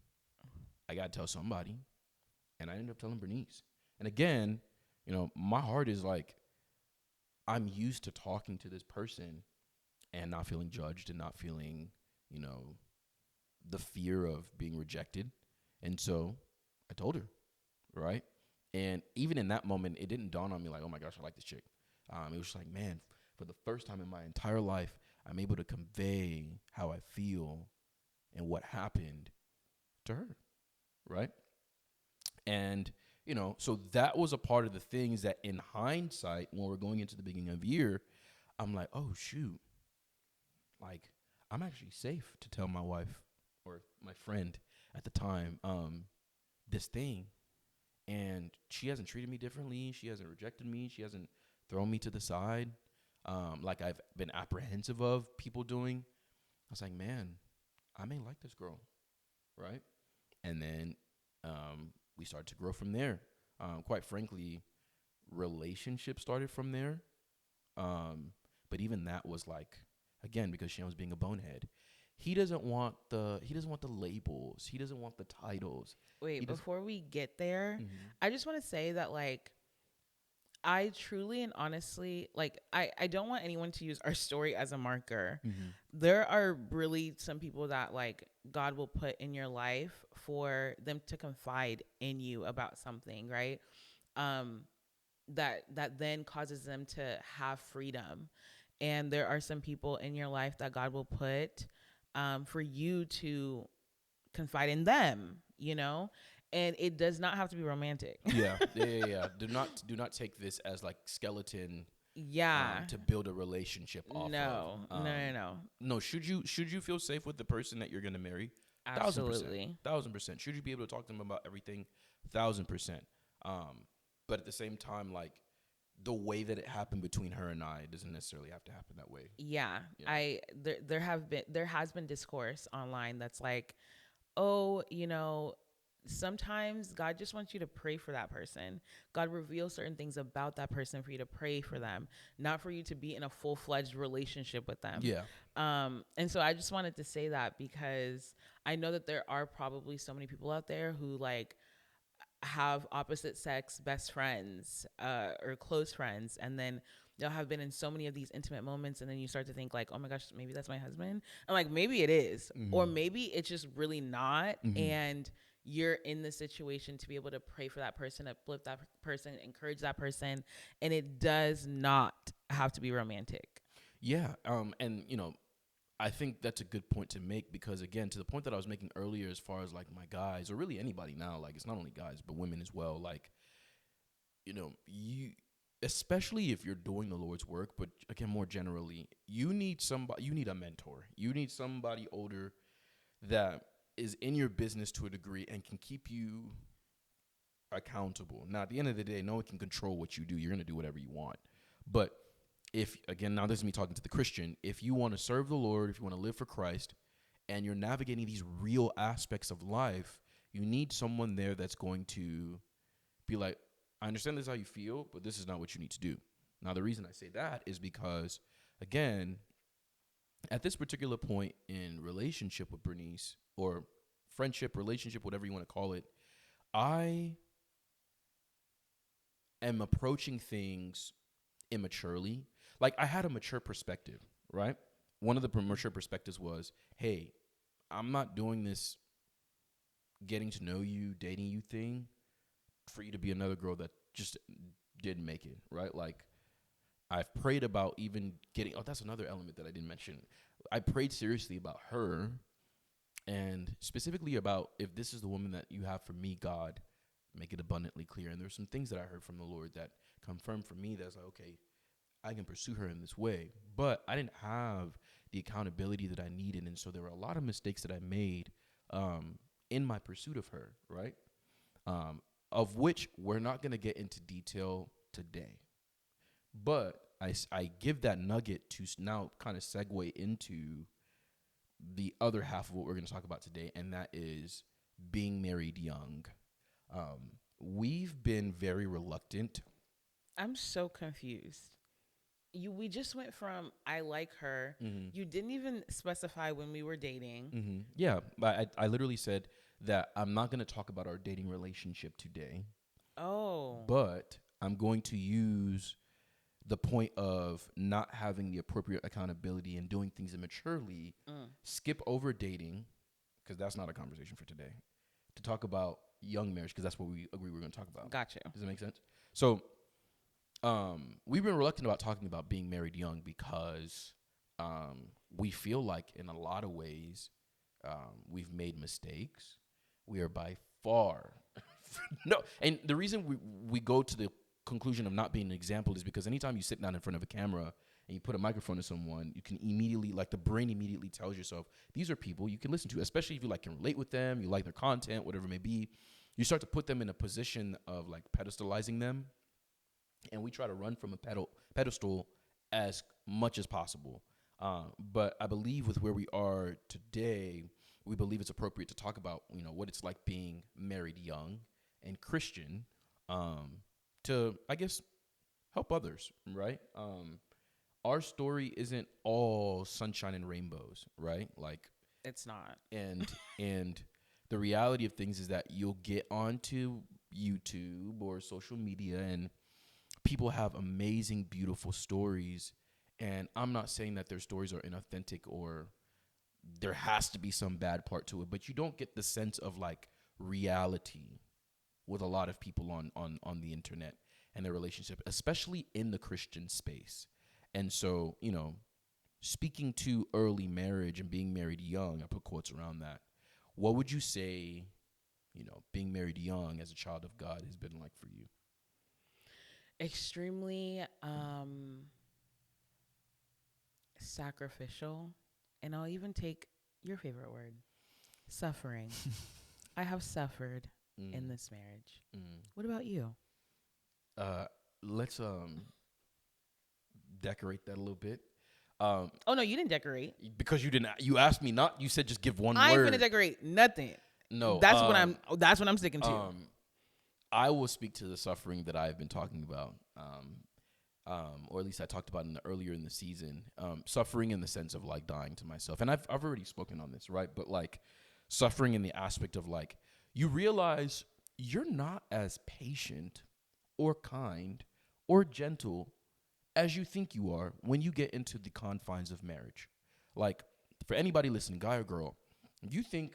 I got to tell somebody. And I ended up telling Bernice. And again, my heart is like, I'm used to talking to this person and not feeling judged and not feeling, you know, the fear of being rejected. And so I told her, right? And even in that moment, it didn't dawn on me like, oh my gosh, I like this chick. It was just like, man, for the first time in my entire life, I'm able to convey how I feel and what happened to her, right? And, so that was a part of the things that in hindsight, when we're going into the beginning of the year, I'm like, oh, shoot. Like, I'm actually safe to tell my wife or my friend at the time this thing. And she hasn't treated me differently. She hasn't rejected me. She hasn't thrown me to the side like I've been apprehensive of people doing. I was like, man, I may like this girl, right? And then we started to grow from there. Quite frankly, relationships started from there. But even that was like, again, because Sean was being a bonehead. He doesn't want the labels. He doesn't want the titles. Wait, before we get there, Mm-hmm. I just want to say that, like, I truly and honestly, like, I don't want anyone to use our story as a marker. Mm-hmm. There are really some people that, like, God will put in your life for them to confide in you about something, right? Um, that then causes them to have freedom. And there are some people in your life that God will put for you to confide in them, and it does not have to be romantic. Yeah. Do not take this as like skeleton Yeah. to build a relationship off of. No. No, should you feel safe with the person that you're gonna marry? 1,000%, Absolutely. 1,000%. Should you be able to talk to them about everything? 1,000%. But at the same time, like, the way that it happened between her and I doesn't necessarily have to happen that way. Yeah. Yeah. There has been discourse online that's like, oh, sometimes God just wants you to pray for that person. God reveals certain things about that person for you to pray for them, not for you to be in a full-fledged relationship with them. Yeah. And so I just wanted to say that because I know that there are probably so many people out there who, like, have opposite sex best friends or close friends, and then they'll have been in so many of these intimate moments, and then you start to think like, oh my gosh, maybe that's my husband. And like, maybe it is, or maybe it's just really not. And you're in the situation to be able to pray for that person, uplift that person, encourage that person, and it does not have to be romantic. Yeah. And I think that's a good point to make because, again, to the point that I was making earlier, as far as like my guys or really anybody now, like, it's not only guys but women as well. Like, you, especially if you're doing the Lord's work, but again, more generally, you need somebody. You need a mentor. You need somebody older that is in your business to a degree and can keep you accountable. Now, at the end of the day, no one can control what you do. You're gonna do whatever you want, but if, again, now this is me talking to the Christian, if you want to serve the Lord, if you want to live for Christ, and you're navigating these real aspects of life, you need someone there that's going to be like, I understand this is how you feel, but this is not what you need to do. Now, the reason I say that is because, again, at this particular point in relationship with Bernice, or friendship, relationship, whatever you want to call it, I am approaching things immaturely. Like, I had a mature perspective, right? One of the mature perspectives was, hey, I'm not doing this getting to know you, dating you thing for you to be another girl that just didn't make it, right? Like, I've prayed about even getting. Oh, that's another element that I didn't mention. I prayed seriously about her, and specifically about, if this is the woman that you have for me, God, make it abundantly clear. And there's some things that I heard from the Lord that confirmed for me that's like, okay, I can pursue her in this way. But I didn't have the accountability that I needed, and so there were a lot of mistakes that I made in my pursuit of her, right? Of which we're not going to get into detail today. But I give that nugget to now kind of segue into the other half of what we're going to talk about today, and that is being married young. We've been very reluctant. I'm so confused. We just went from I like her. Mm-hmm. You didn't even specify when we were dating. Mm-hmm. Yeah, but I literally said that I'm not going to talk about our dating relationship today, Oh. but I'm going to use the point of not having the appropriate accountability and doing things immaturely, skip over dating, because that's not a conversation for today, to talk about young marriage, because that's what we agree we're going to talk about. Gotcha. Does that make sense? So we've been reluctant about talking about being married young because we feel like in a lot of ways we've made mistakes. We are by far no, and the reason we go to the conclusion of not being an example is because anytime you sit down in front of a camera and you put a microphone to someone, you can immediately, like, the brain immediately tells yourself, these are people you can listen to, especially if you like can relate with them, you like their content, whatever it may be. You start to put them in a position of like pedestalizing them, and we try to run from a pedestal as much as possible. But I believe with where we are today, we believe it's appropriate to talk about, what it's like being married young and Christian, to, I guess, help others, right? Our story isn't all sunshine and rainbows, right? Like, It's not. and the reality of things is that you'll get onto YouTube or social media, and people have amazing, beautiful stories. And I'm not saying that their stories are inauthentic or there has to be some bad part to it, but you don't get the sense of like reality with a lot of people on the internet and their relationship, especially in the Christian space. And so, speaking to early marriage and being married young, I put quotes around that. What would you say, being married young as a child of God has been like for you? Extremely sacrificial. And I'll even take your favorite word, suffering. I have suffered in this marriage. What about you? Let's decorate that a little bit. Oh no, you didn't decorate. Because you asked me not. You said just give one I ain't word. finna decorate nothing. No, That's what I'm sticking to. I will speak to the suffering that I've been talking about, or at least I talked about earlier in the season. Suffering in the sense of like dying to myself, and I've already spoken on this, right? But like suffering in the aspect of like you realize you're not as patient or kind or gentle as you think you are when you get into the confines of marriage. Like, for anybody listening, guy or girl, you think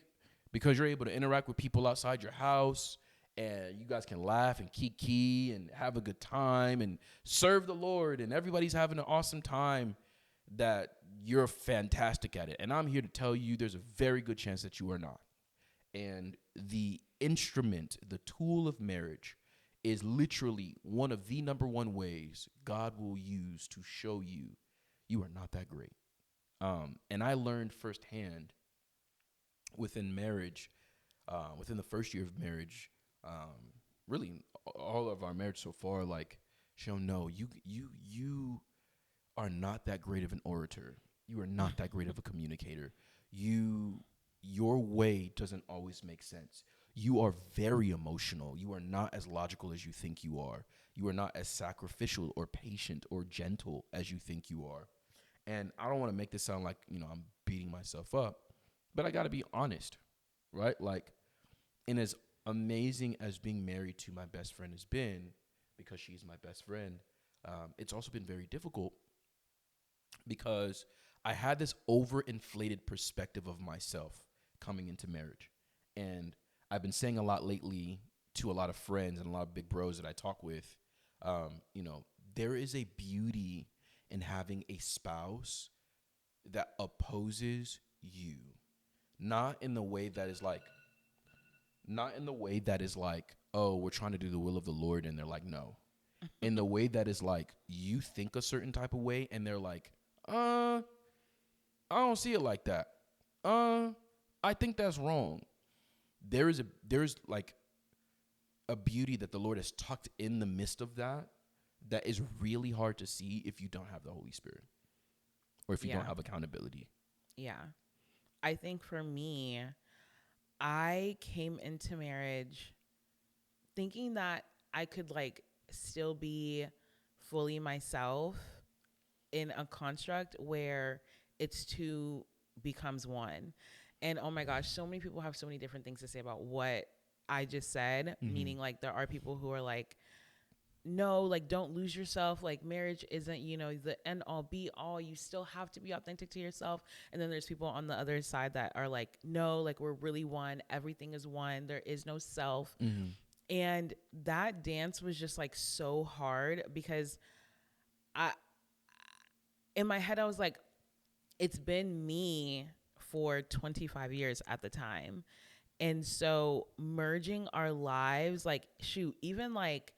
because you're able to interact with people outside your house and you guys can laugh and kiki and have a good time and serve the Lord and everybody's having an awesome time, that you're fantastic at it. And I'm here to tell you there's a very good chance that you are not. And the instrument, the tool of marriage, is literally one of the number one ways God will use to show you you are not that great. And I learned firsthand within marriage, within the first year of marriage, really all of our marriage so far, like, Seun, no, you are not that great of an orator. You are not that great of a communicator. Your way doesn't always make sense. You are very emotional. You are not as logical as you think you are. You are not as sacrificial or patient or gentle as you think you are. And I don't want to make this sound like, I'm beating myself up, but I got to be honest, right? Like, and as amazing as being married to my best friend has been, because she's my best friend, it's also been very difficult because I had this overinflated perspective of myself coming into marriage. And I've been saying a lot lately to a lot of friends and a lot of big bros that I talk with, there is a beauty in having a spouse that opposes you. Not in the way that is like, oh, we're trying to do the will of the Lord, and they're like, no. In the way that is like, you think a certain type of way, and they're like, I don't see it like that. I think that's wrong. There's like a beauty that the Lord has tucked in the midst of that is really hard to see if you don't have the Holy Spirit or if you don't have accountability. Yeah. I think for me, I came into marriage thinking that I could like still be fully myself in a construct where it's two becomes one. And oh my gosh, so many people have so many different things to say about what I just said, meaning like there are people who are like, no, like don't lose yourself. Like marriage isn't, the end all be all. You still have to be authentic to yourself. And then there's people on the other side that are like, no, like we're really one. Everything is one. There is no self. And that dance was just like so hard because I, in my head, I was like, it's been me for 25 years at the time. And so merging our lives, like, shoot, even like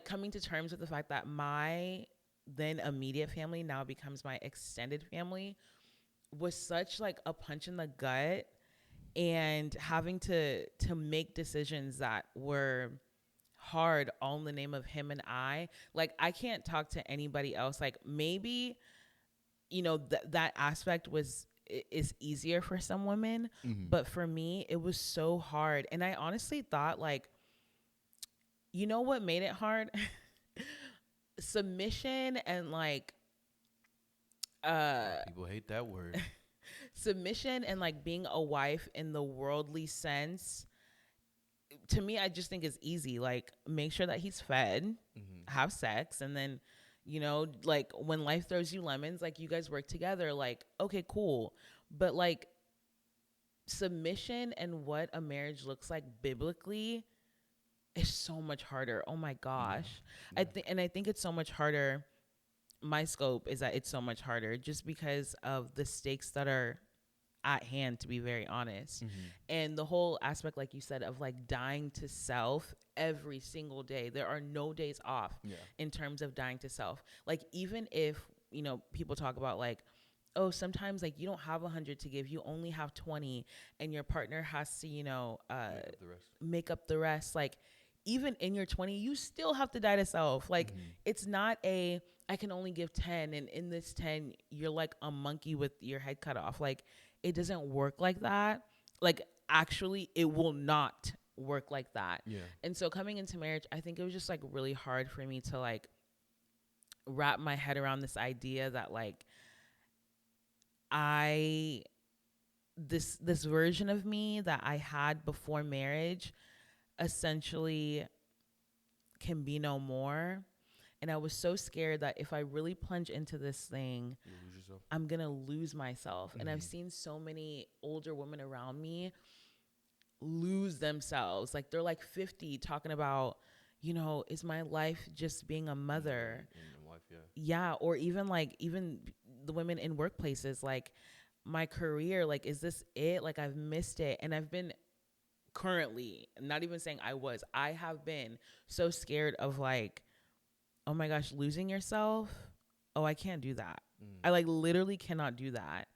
coming to terms with the fact that my then immediate family now becomes my extended family was such like a punch in the gut, and having to make decisions that were hard all in the name of him and I. Like I can't talk to anybody else. Like maybe that aspect is easier for some women, but for me it was so hard. And I honestly thought like, what made it hard? Submission and like People hate that word. submission and like being a wife in the worldly sense, to me I just think is easy. Like make sure that he's fed, have sex, and then like when life throws you lemons, like you guys work together, like okay, cool. But like submission and what a marriage looks like biblically is so much harder. Oh my gosh. Yeah. I think it's so much harder. My scope is that it's so much harder just because of the stakes that are at hand, to be very honest. And the whole aspect, like you said, of like dying to self every single day. There are no days off in terms of dying to self. Like even if, people talk about like, oh, sometimes like you don't have 100 to give, you only have 20, and your partner has to, make up the rest. Like even in your 20, you still have to die to self. Like it's not I can only give 10, and in this 10 you're like a monkey with your head cut off. Like it doesn't work like that. Like actually it will not work like that. And so coming into marriage, I think it was just like really hard for me to like wrap my head around this idea that like this version of me that I had before marriage essentially can be no more. And I was so scared that if I really plunge into this thing, I'm going to lose myself. And I've seen so many older women around me lose themselves. Like they're like 50 talking about, is my life just being a mother? Yeah. Or even the women in workplaces, like my career, like, is this it? Like I've missed it. And I've been currently, not even saying I have been so scared of like, oh my gosh, losing yourself. Oh, I can't do that. I like literally cannot do that.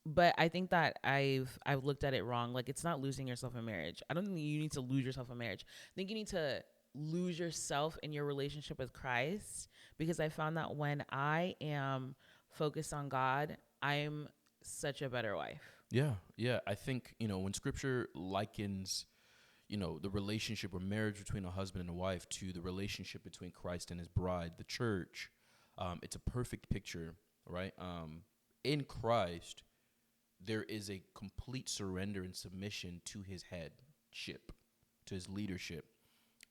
But I think that I've looked at it wrong. Like it's not losing yourself in marriage. I don't think you need to lose yourself in marriage. I think you need to lose yourself in your relationship with Christ, because I found that when I am focused on God, I'm such a better wife. Yeah. I think, when scripture likens, the relationship or marriage between a husband and a wife to the relationship between Christ and his bride, the church, it's a perfect picture, right? In Christ, there is a complete surrender and submission to his headship, to his leadership,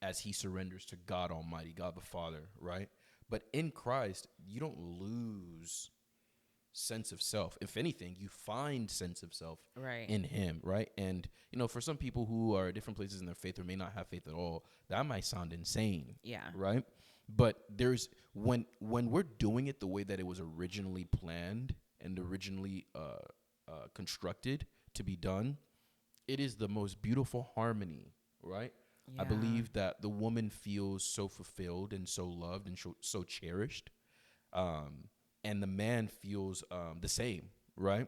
as he surrenders to God Almighty, God the Father, right? But in Christ, you don't lose sense of self. If anything, you find sense of self Right. in him, right? And for some people who are at different places in their faith or may not have faith at all, that might sound insane, Yeah. right? But there's when we're doing it the way that it was originally planned and originally constructed to be done, it is the most beautiful harmony, right? I Yeah. believe that the woman feels so fulfilled and so loved and so cherished, and the man feels the same, right?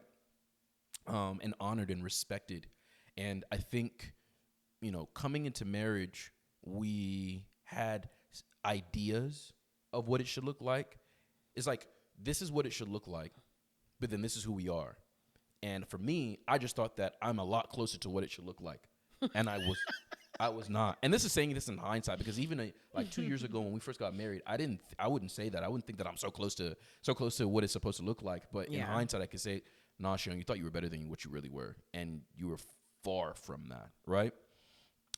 And honored and respected. And I think, coming into marriage, we had ideas of what it should look like. It's like, this is what it should look like, but then this is who we are. And for me, I just thought that I'm a lot closer to what it should look like. And I was not. And this is saying this in hindsight, because even like 2 years ago when we first got married, I wouldn't say that. I wouldn't think that I'm so close to what it's supposed to look like. But in hindsight, I could say, nah, Seun, you thought you were better than what you really were. And you were far from that, right?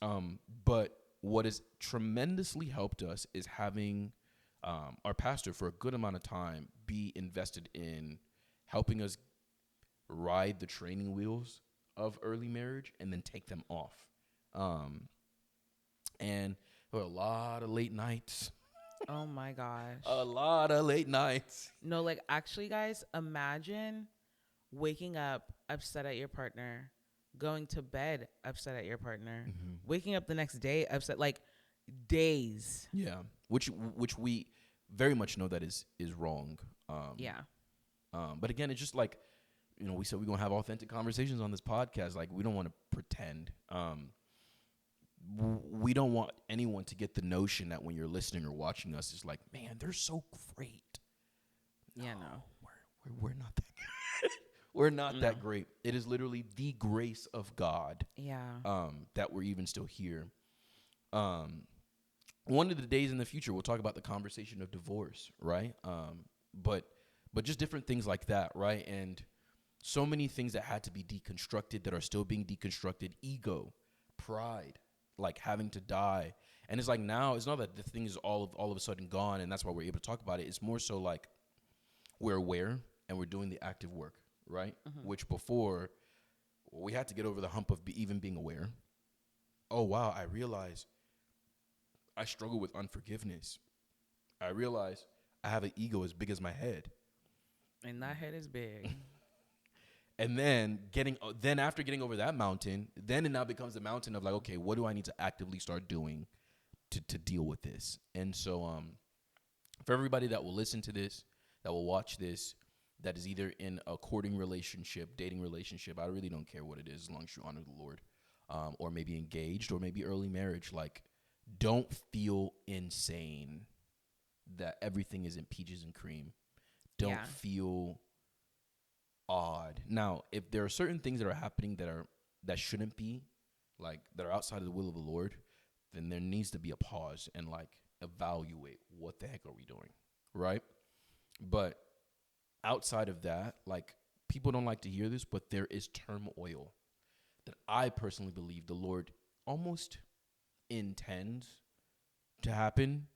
But what has tremendously helped us is having our pastor for a good amount of time be invested in helping us ride the training wheels of early marriage and then take them off. And there were a lot of late nights. Oh my gosh. A lot of late nights. No, like actually, guys, imagine waking up upset at your partner, going to bed upset at your partner, waking up the next day upset, like days. Yeah, which we very much know that is wrong. Yeah. But again, it's just like, we said we're gonna have authentic conversations on this podcast. Like, we don't want to pretend. We don't want anyone to get the notion that when you're listening or watching us, it's like, man, they're so great. Yeah, no. We're not that good. We're not that great. It is literally the grace of God. Yeah. That we're even still here. One of the days in the future, we'll talk about the conversation of divorce, right? But just different things like that, right? And so many things that had to be deconstructed that are still being deconstructed. Ego, pride, like having to die. And it's like, now it's not that the thing is all of a sudden gone and that's why we're able to talk about it. It's more so like we're aware and we're doing the active work, right? Which before, we had to get over the hump of even being aware. Oh, wow, I realize I struggle with unforgiveness. I realize I have an ego as big as my head. And that head is big. And then after getting over that mountain, then it now becomes the mountain of like, okay, what do I need to actively start doing to deal with this? And so for everybody that will listen to this, that will watch this, that is either in a courting relationship, dating relationship, I really don't care what it is as long as you honor the Lord, or maybe engaged or maybe early marriage, like, don't feel insane that everything is in peaches and cream. Don't feel odd. Now, if there are certain things that are happening that shouldn't be, like, that are outside of the will of the Lord, then there needs to be a pause and like evaluate what the heck are we doing, right? But outside of that, like, people don't like to hear this, but there is turmoil that I personally believe the Lord almost intends to happen,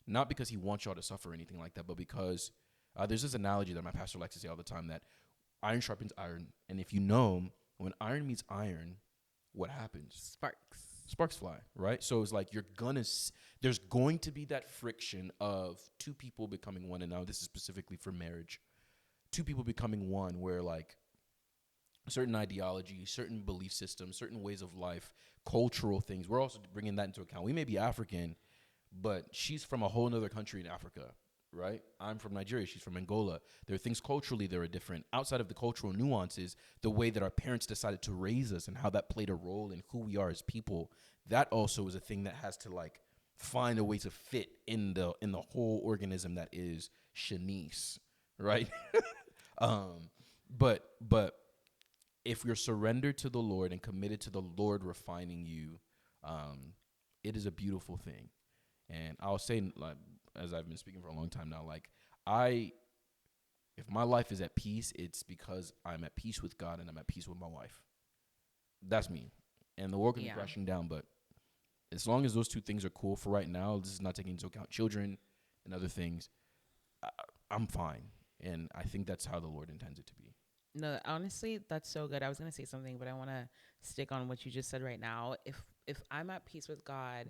not because he wants y'all to suffer or anything like that, but because there's this analogy that my pastor likes to say all the time, that iron sharpens iron. And if you know, when iron meets iron, what happens? Sparks fly, right? So it's like there's going to be that friction of two people becoming one. And now this is specifically for marriage. Two people becoming one, where like certain ideology, certain belief systems, certain ways of life, cultural things, we're also bringing that into account. We may be African, but she's from a whole nother country in Africa, right? I'm from Nigeria. She's from Angola. There are things culturally that are different. Outside of the cultural nuances, the way that our parents decided to raise us and how that played a role in who we are as people, that also is a thing that has to like find a way to fit in the whole organism that is Shanice, right? But if you're surrendered to the Lord and committed to the Lord refining you, it is a beautiful thing. And I'll say, like, as I've been speaking for a long time now, like, if my life is at peace, it's because I'm at peace with God and I'm at peace with my wife. That's me. And the world can be crashing down, but as long as those two things are cool for right now, this is not taking into account children and other things, I'm fine. And I think that's how the Lord intends it to be. No, honestly, that's so good. I was gonna say something, but I want to stick on what you just said right now. If I'm at peace with God,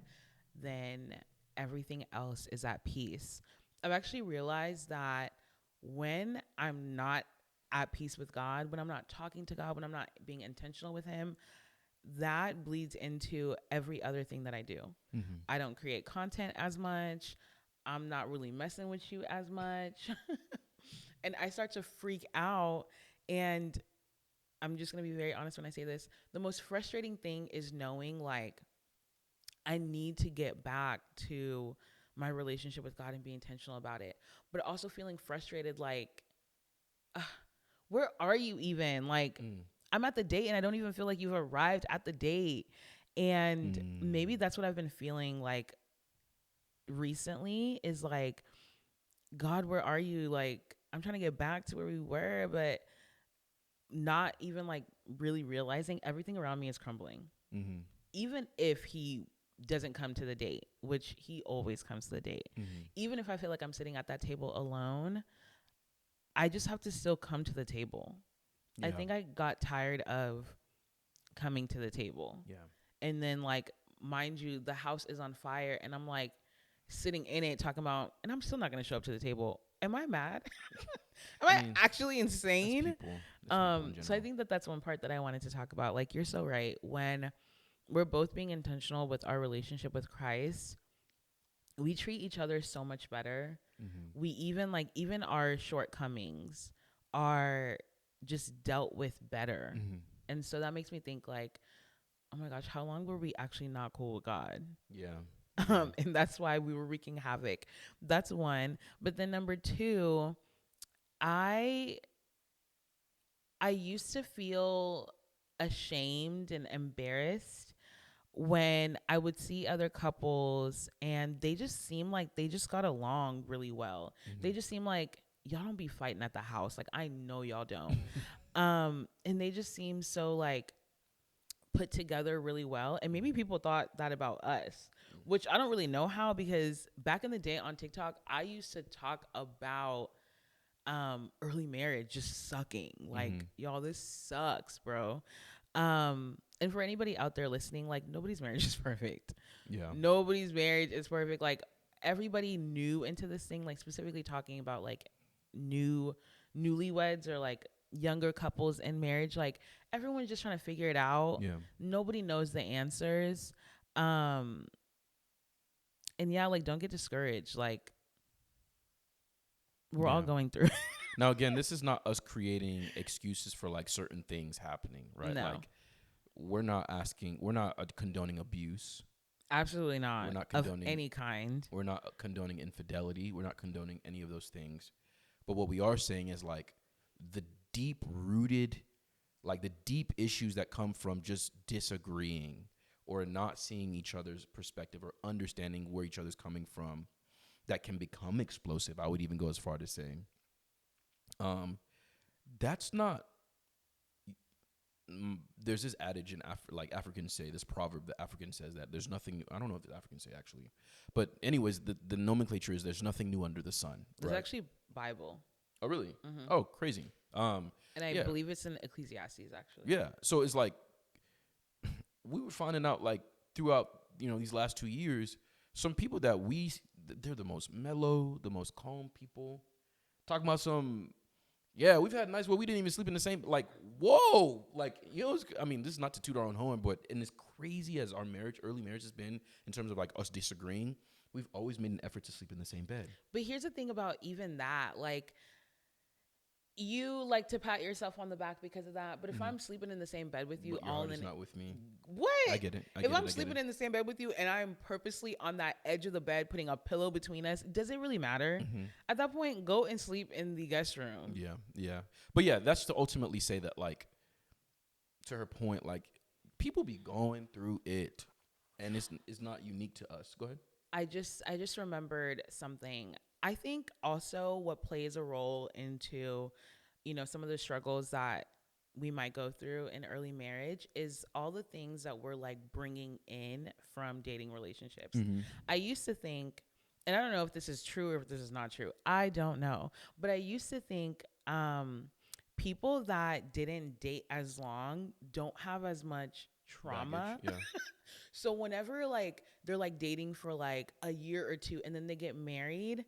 then everything else is at peace. I've actually realized that when I'm not at peace with God, when I'm not talking to God, when I'm not being intentional with Him, that bleeds into every other thing that I do. Mm-hmm. I don't create content as much. I'm not really messing with you as much. And I start to freak out. And I'm just going to be very honest when I say this. The most frustrating thing is knowing like I need to get back to my relationship with God and be intentional about it. But also feeling frustrated like, uh, where are you even? Like, I'm at the date and I don't even feel like you've arrived at the date. And maybe that's what I've been feeling like recently is like, God, where are you? Like, I'm trying to get back to where we were, but not even like really realizing everything around me is crumbling. Mm-hmm. Even if he doesn't come to the date, which he always comes to the date, even if I feel like I'm sitting at that table alone, I just have to still come to the table. Yeah. I think I got tired of coming to the table. Yeah. And then like, mind you, the house is on fire and I'm like sitting in it talking about, and I'm still not going to show up to the table. Am I mad? Am I actually insane? So I think that that's one part that I wanted to talk about. Like, you're so right. When we're both being intentional with our relationship with Christ, we treat each other so much better. We even our shortcomings are just dealt with better. And so that makes me think like, oh my gosh, how long were we actually not cool with God? Yeah. And that's why we were wreaking havoc. That's one. But then number two, I used to feel ashamed and embarrassed when I would see other couples and they just seem like they just got along really well. They just seem like y'all don't be fighting at the house. Like, I know y'all don't. And they just seem so like put together really well. And maybe people thought that about us, which I don't really know how, because back in the day on TikTok, I used to talk about early marriage just sucking. Like, y'all, this sucks, bro. And for anybody out there listening, like, nobody's marriage is perfect. Yeah. Nobody's marriage is perfect. Like, everybody new into this thing, like specifically talking about like newlyweds or like younger couples in marriage, like everyone's just trying to figure it out. Yeah. Nobody knows the answers. And yeah, like, don't get discouraged. Like, we're all going through. Now, again, this is not us creating excuses for like certain things happening, right? No. Like, we're not condoning abuse. Absolutely not. We're not condoning of any kind. We're not condoning infidelity. We're not condoning any of those things. But what we are saying is like the deep issues that come from just disagreeing or not seeing each other's perspective or understanding where each other's coming from, that can become explosive. I would even go as far to saying, that's not. There's this adage in Africans say, this proverb that African says that there's nothing. I don't know if the Africans say actually, but anyways, the nomenclature is there's nothing new under the sun. It's actually Bible. Oh really? Oh, crazy. And I believe it's in Ecclesiastes actually. Yeah. So it's like we were finding out like throughout these last 2 years, some people that they're the most mellow, the most calm people, talking about some. Yeah, we've had nights where we didn't even sleep in the same. Like, whoa, like I mean, this is not to toot our own horn, but as crazy as our early marriage has been in terms of like us disagreeing, we've always made an effort to sleep in the same bed. But here's the thing about even that, like, you like to pat yourself on the back because of that. But if I'm sleeping in the same bed with you, But your heart is not with me. What? I get it. If I'm sleeping in the same bed with you and I'm purposely on that edge of the bed putting a pillow between us, does it really matter? At that point, go and sleep in the guest room. Yeah, yeah. But yeah, that's to ultimately say that, like, to her point, like, people be going through it, and it's not unique to us. Go ahead. I just remembered something. I think also what plays a role into, some of the struggles that we might go through in early marriage is all the things that we're like bringing in from dating relationships. I used to think and I don't know if this is true or if this is not true. I don't know. But I used to think people that didn't date as long don't have as much Baggage. trauma. Yeah. So whenever like they're like dating for like a year or two and then they get married,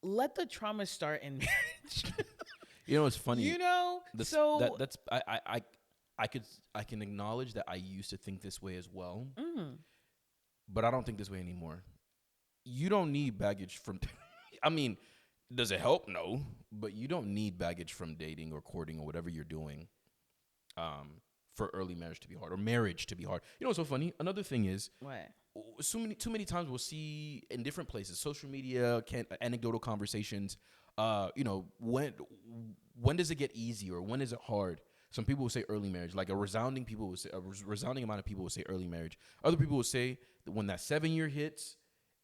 let the trauma start in marriage. You know, it's funny. You know? This So that's I could I can acknowledge that I used to think this way as well, mm, but I don't think this way anymore. You don't need baggage from. I mean, does it help? No, but you don't need baggage from dating or courting or whatever you're doing, for early marriage to be hard or marriage to be hard. You know what's so funny? Another thing is what? too many times we'll see in different places, social media, anecdotal conversations. You know, when does it get easy or when is it hard? Some people will say early marriage, like a resounding amount of people will say early marriage. Other people will say that when that 7 year hits,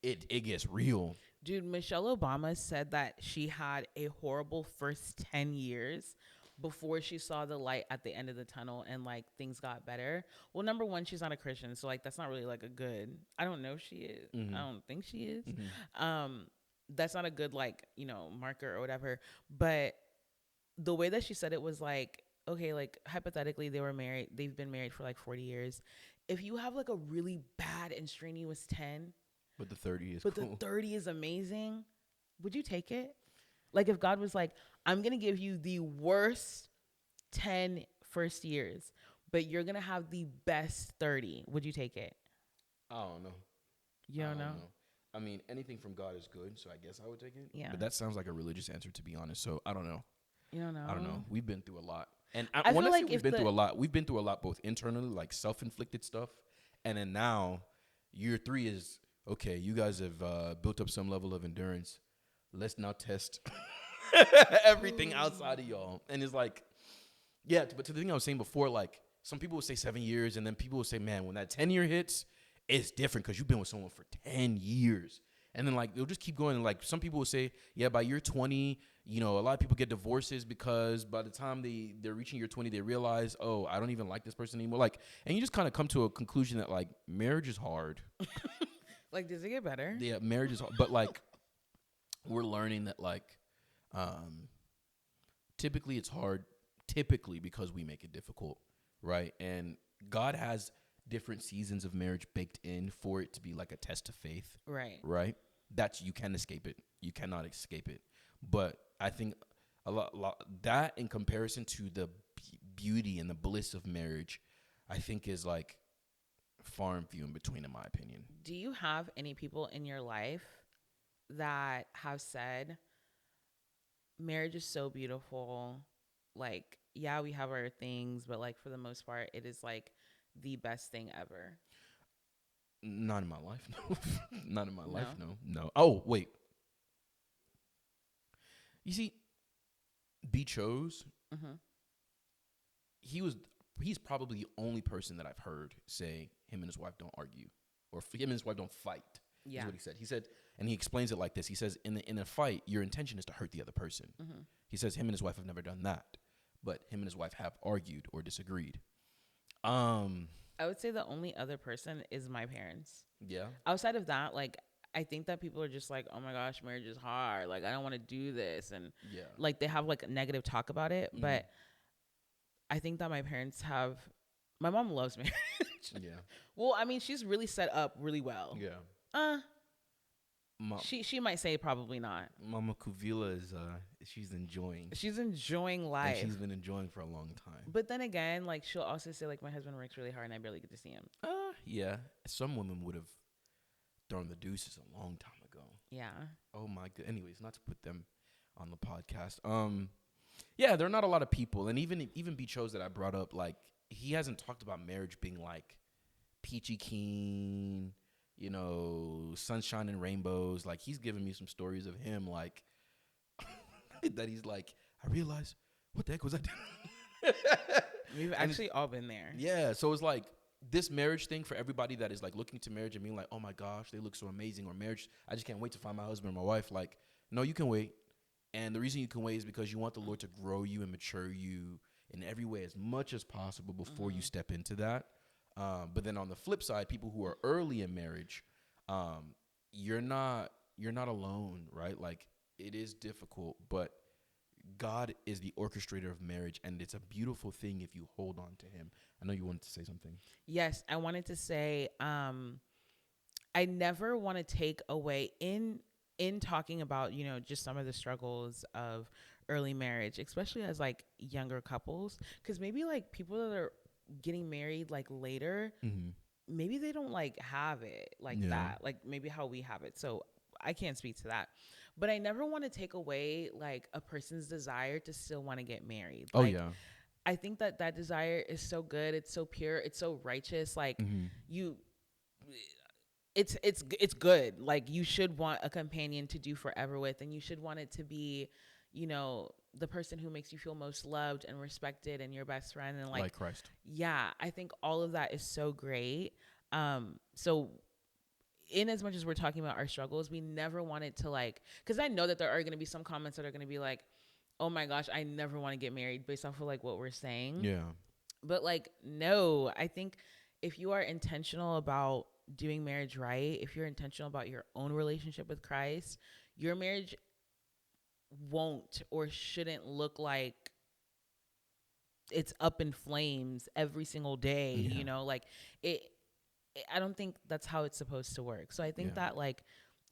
it gets real. Dude, Michelle Obama said that she had a horrible first 10 years before she saw the light at the end of the tunnel and like things got better. Well, number one, she's not a Christian, so like that's not really like a good. I don't know if she is. I don't think she is. Um that's not a good like, marker or whatever. But the way that she said it was like, okay, like hypothetically they've been married for like 40 years. If you have like a really bad and strenuous 10, But the 30 is but cool. the 30 is amazing, would you take it? Like if God was like, I'm going to give you the worst 10 first years, but you're going to have the best 30, would you take it? I don't know. You I don't don't know? know. I mean, anything from God is good, so I guess I would take it. Yeah. But that sounds like a religious answer, to be honest. So I don't know. You don't know? I don't know. We've been through a lot, and I when feel I say like we've been through a lot, we've been through a lot both internally, like self-inflicted stuff, and then now, year 3 is okay. You guys have built up some level of endurance. Let's now test everything outside of y'all, and it's like, yeah. But to the thing I was saying before, like some people would say 7 years, and then people would say, man, when that 10 year hits, it's different because you've been with someone for 10 years. And then like they'll just keep going. And like some people will say, yeah, by year 20, a lot of people get divorces because by the time they're reaching year 20, they realize, oh, I don't even like this person anymore. Like, and you just kind of come to a conclusion that like marriage is hard. like, does it get better? Yeah, marriage is hard. But like we're learning that like typically it's hard, typically because we make it difficult, right? And God has different seasons of marriage baked in for it to be like a test of faith, Right. right? That's you can escape it. You cannot escape it. But I think a lot that in comparison to the beauty and the bliss of marriage, I think is like far and few in between, in my opinion. Do you have any people in your life that have said marriage is so beautiful? Like, yeah, we have our things, but like for the most part, it is like the best thing ever. Not in my life, no. Not in my life, No? no. Oh, wait. You see, B chose. Mm-hmm. He's probably the only person that I've heard say him and his wife don't argue, or him and his wife don't fight. Yeah. Is what he said. He said, and he explains it like this. He says, in a fight, your intention is to hurt the other person. Mm-hmm. He says him and his wife have never done that, but him and his wife have argued or disagreed. I would say the only other person is my parents. Yeah. Outside of that, like, I think that people are just like, oh my gosh, marriage is hard. Like, I don't want to do this. And Yeah. like, they have like a negative talk about it. Mhm. But I think that my parents have, my mom loves marriage. Yeah. Well, I mean, she's really set up really well. Yeah. She might say probably not. Mama Kuvila is she's enjoying. She's enjoying life. And she's been enjoying for a long time. But then again, like she'll also say like my husband works really hard and I barely get to see him. Yeah. Some women would have thrown the deuces a long time ago. Yeah. Oh my god. Anyways, not to put them on the podcast. Yeah, there are not a lot of people, and even B Chose that I brought up, like he hasn't talked about marriage being like peachy keen, sunshine and rainbows. Like he's given me some stories of him, like that he's like, I realized what the heck was I doing? We've actually all been there. Yeah, so it's like this marriage thing for everybody that is like looking to marriage and being like, oh my gosh, they look so amazing, or marriage, I just can't wait to find my husband or my wife. Like, no, you can wait. And the reason you can wait is because you want the Lord to grow you and mature you in every way as much as possible before you step into that. But then on the flip side, people who are early in marriage, you're not you're not alone, right? Like, it is difficult, but God is the orchestrator of marriage, and it's a beautiful thing if you hold on to him. I know you wanted to say something. Yes, I wanted to say I never want to take away in talking about, you know, just some of the struggles of early marriage, especially as like younger couples, cuz maybe like people that are getting married like later, Mm-hmm. maybe they don't like have it like Yeah. that, like maybe how we have it. So I can't speak to that. But I never want to take away like a person's desire to still want to get married. Oh, Like yeah. I think that that desire is so good, it's so pure, it's so righteous. Like Mm-hmm. you it's good. Like you should want a companion to do forever with, and you should want it to be, you know, the person who makes you feel most loved and respected and your best friend. And like Christ. yeah, I think all of that is so great. So in as much as we're talking about our struggles, we never wanted to like, because I know that there are going to be some comments that are going to be like, oh my gosh, I never want to get married based off of like what we're saying. Yeah. But like, no, I think if you are intentional about doing marriage right, if you're intentional about your own relationship with Christ, your marriage won't or shouldn't look like it's up in flames every single day, Yeah. you know, like it, I don't think that's how it's supposed to work. So I think Yeah. that like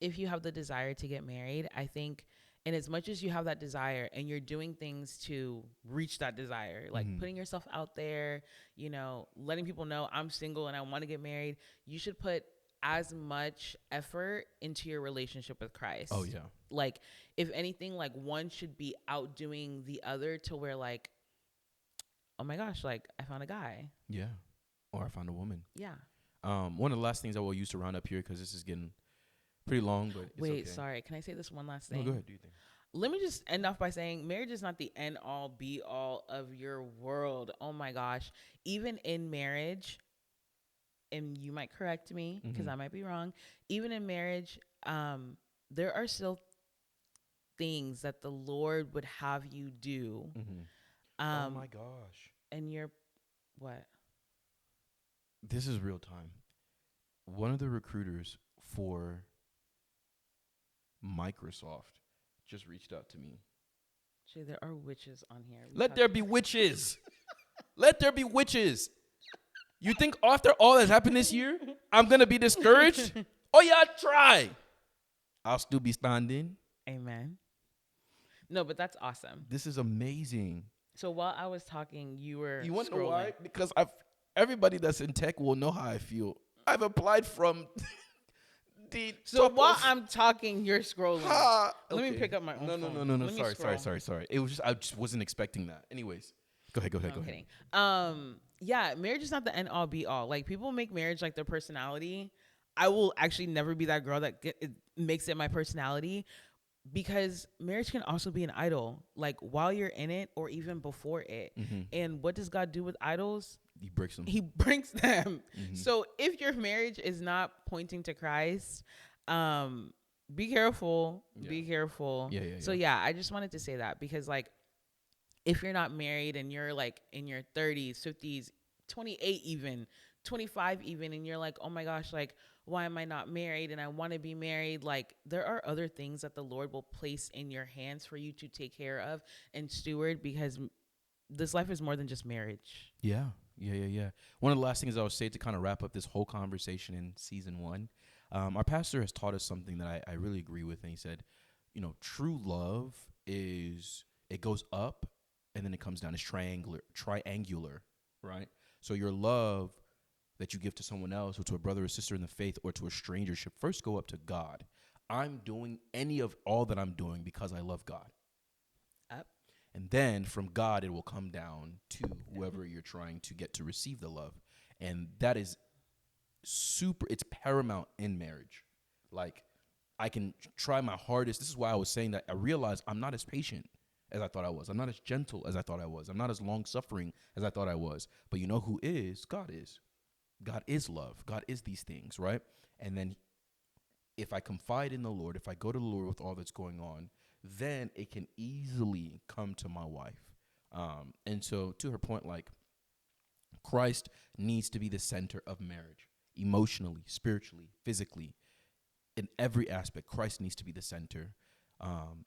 if you have the desire to get married, I think and as much as you have that desire and you're doing things to reach that desire, like Mm-hmm. putting yourself out there, you know, letting people know I'm single and I want to get married, you should put as much effort into your relationship with Christ. Oh, yeah. Like if anything, like one should be outdoing the other to where like, oh my gosh, like I found a guy. Yeah. Or I found a woman. Yeah. One of the last things I will use to round up here, because this is getting pretty long, but it's Wait, okay. sorry. Can I say this one last No, thing? go ahead. Do you think? Let me just end off by saying marriage is not the end all be all of your world. Oh my gosh. Even in marriage, and you might correct me because Mm-hmm. I might be wrong, even in marriage, there are still things that the Lord would have you do. Mm-hmm. Oh my gosh. And you're what? This is real time. One of the recruiters for Microsoft just reached out to me. Jay, there are witches on here. Let there be witches. Let there be witches. You think after all that's happened this year, I'm going to be discouraged? Oh, yeah, try. I'll still be standing. Amen. No, but that's awesome. This is amazing. So while I was talking, you were You want to scrolling. know why? Because everybody that's in tech will know how I feel. I've applied from the So top while of, I'm talking, you're scrolling. Let me okay. pick up my own No. phone. Let me scroll. Sorry. It was just I just wasn't expecting that. Anyways, go ahead. No, I'm kidding. Yeah, marriage is not the end all be all. Like people make marriage like their personality. I will actually never be that girl that makes it my personality, because marriage can also be an idol, like while you're in it or even before it. Mm-hmm. And what does God do with idols? He breaks them. He brings them. Mm-hmm. So if your marriage is not pointing to Christ, be careful. Yeah. Be careful. Yeah. So yeah, I just wanted to say that because like if you're not married and you're like in your 30s, 50s, 28 even, 25 even, and you're like, oh my gosh, like why am I not married and I want to be married? Like there are other things that the Lord will place in your hands for you to take care of and steward, because this life is more than just marriage. Yeah. One of the last things I would say to kind of wrap up this whole conversation in season 1, our pastor has taught us something that I really agree with. And he said, you know, true love is, it goes up and then it comes down. It's triangular, right? So your love that you give to someone else or to a brother or sister in the faith or to a stranger should first go up to God. I'm doing any of all that I'm doing because I love God. Up. And then from God, it will come down to whoever you're trying to get to receive the love. And that is it's paramount in marriage. Like, I can try my hardest. This is why I was saying that I realized I'm not as patient as I thought I was. I'm not as gentle as I thought I was. I'm not as long-suffering as I thought I was. But you know who is? God is. God is love. God is these things, right? And then if I confide in the Lord, if I go to the Lord with all that's going on, then it can easily come to my wife. And so to her point, like, Christ needs to be the center of marriage, emotionally, spiritually, physically. in every aspect, Christ needs to be the center.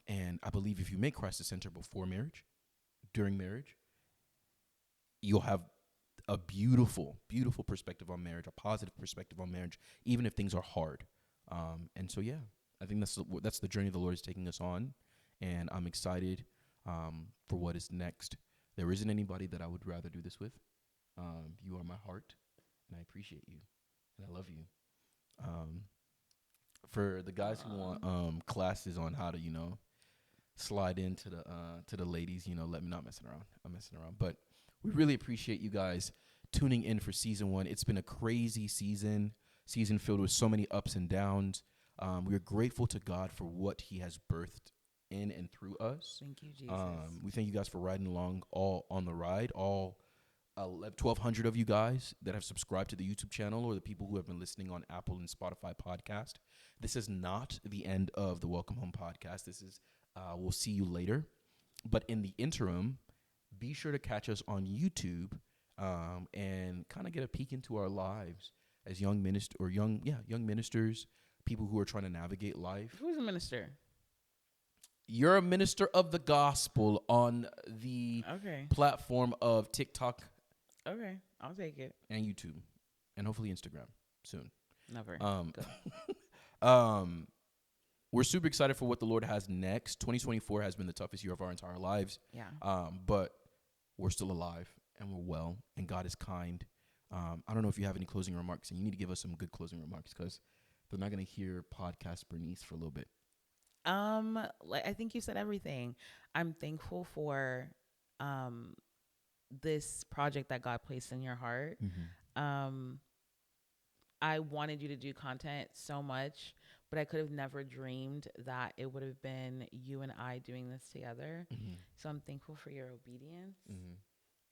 And I believe if you make Christ the center before marriage, during marriage, you'll have a beautiful, beautiful perspective on marriage, a positive perspective on marriage, even if things are hard. And so, yeah, I think that's the journey the Lord is taking us on, and I'm excited for what is next. There isn't anybody that I would rather do this with. You are my heart, and I appreciate you, and I love you. For the guys who want classes on how to, slide into the ladies, let me not messing around. I'm messing around, but we really appreciate you guys tuning in for season 1. It's been a crazy season filled with so many ups and downs. We are grateful to God for what He has birthed in and through us. Thank you, Jesus. We thank you guys for riding along all on the ride. All 1,200 of you guys that have subscribed to the YouTube channel, or the people who have been listening on Apple and Spotify podcast. This is not the end of the Welcome Home podcast. This is we'll see you later. But in the interim, be sure to catch us on YouTube and kind of get a peek into our lives as young ministers, people who are trying to navigate life. Who's a minister? You're a minister of the gospel on the platform of TikTok. Okay, I'll take it. And YouTube, and hopefully Instagram soon. Never. We're super excited for what the Lord has next. 2024 has been the toughest year of our entire lives. Yeah. But we're still alive and we're well, and God is kind. I don't know if you have any closing remarks, and you need to give us some good closing remarks because they're not going to hear podcast Bernice for a little bit. I think you said everything. I'm thankful for this project that God placed in your heart. Mm-hmm. I wanted you to do content so much, but I could have never dreamed that it would have been you and I doing this together. Mm-hmm. So I'm thankful for your obedience. Mm-hmm.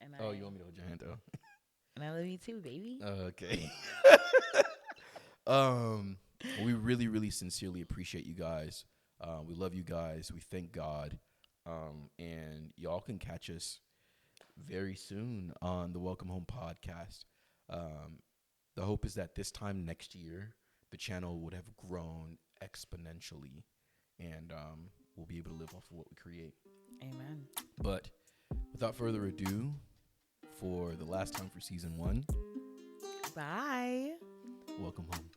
And you want me to hold your hand though? And I love you too, baby. Okay. We really, really sincerely appreciate you guys. We love you guys. We thank God. And y'all can catch us very soon on the Welcome Home podcast. The hope is that this time next year, the channel would have grown exponentially, and we'll be able to live off of what we create. Amen. But without further ado, for the last time for season 1, bye. Welcome home.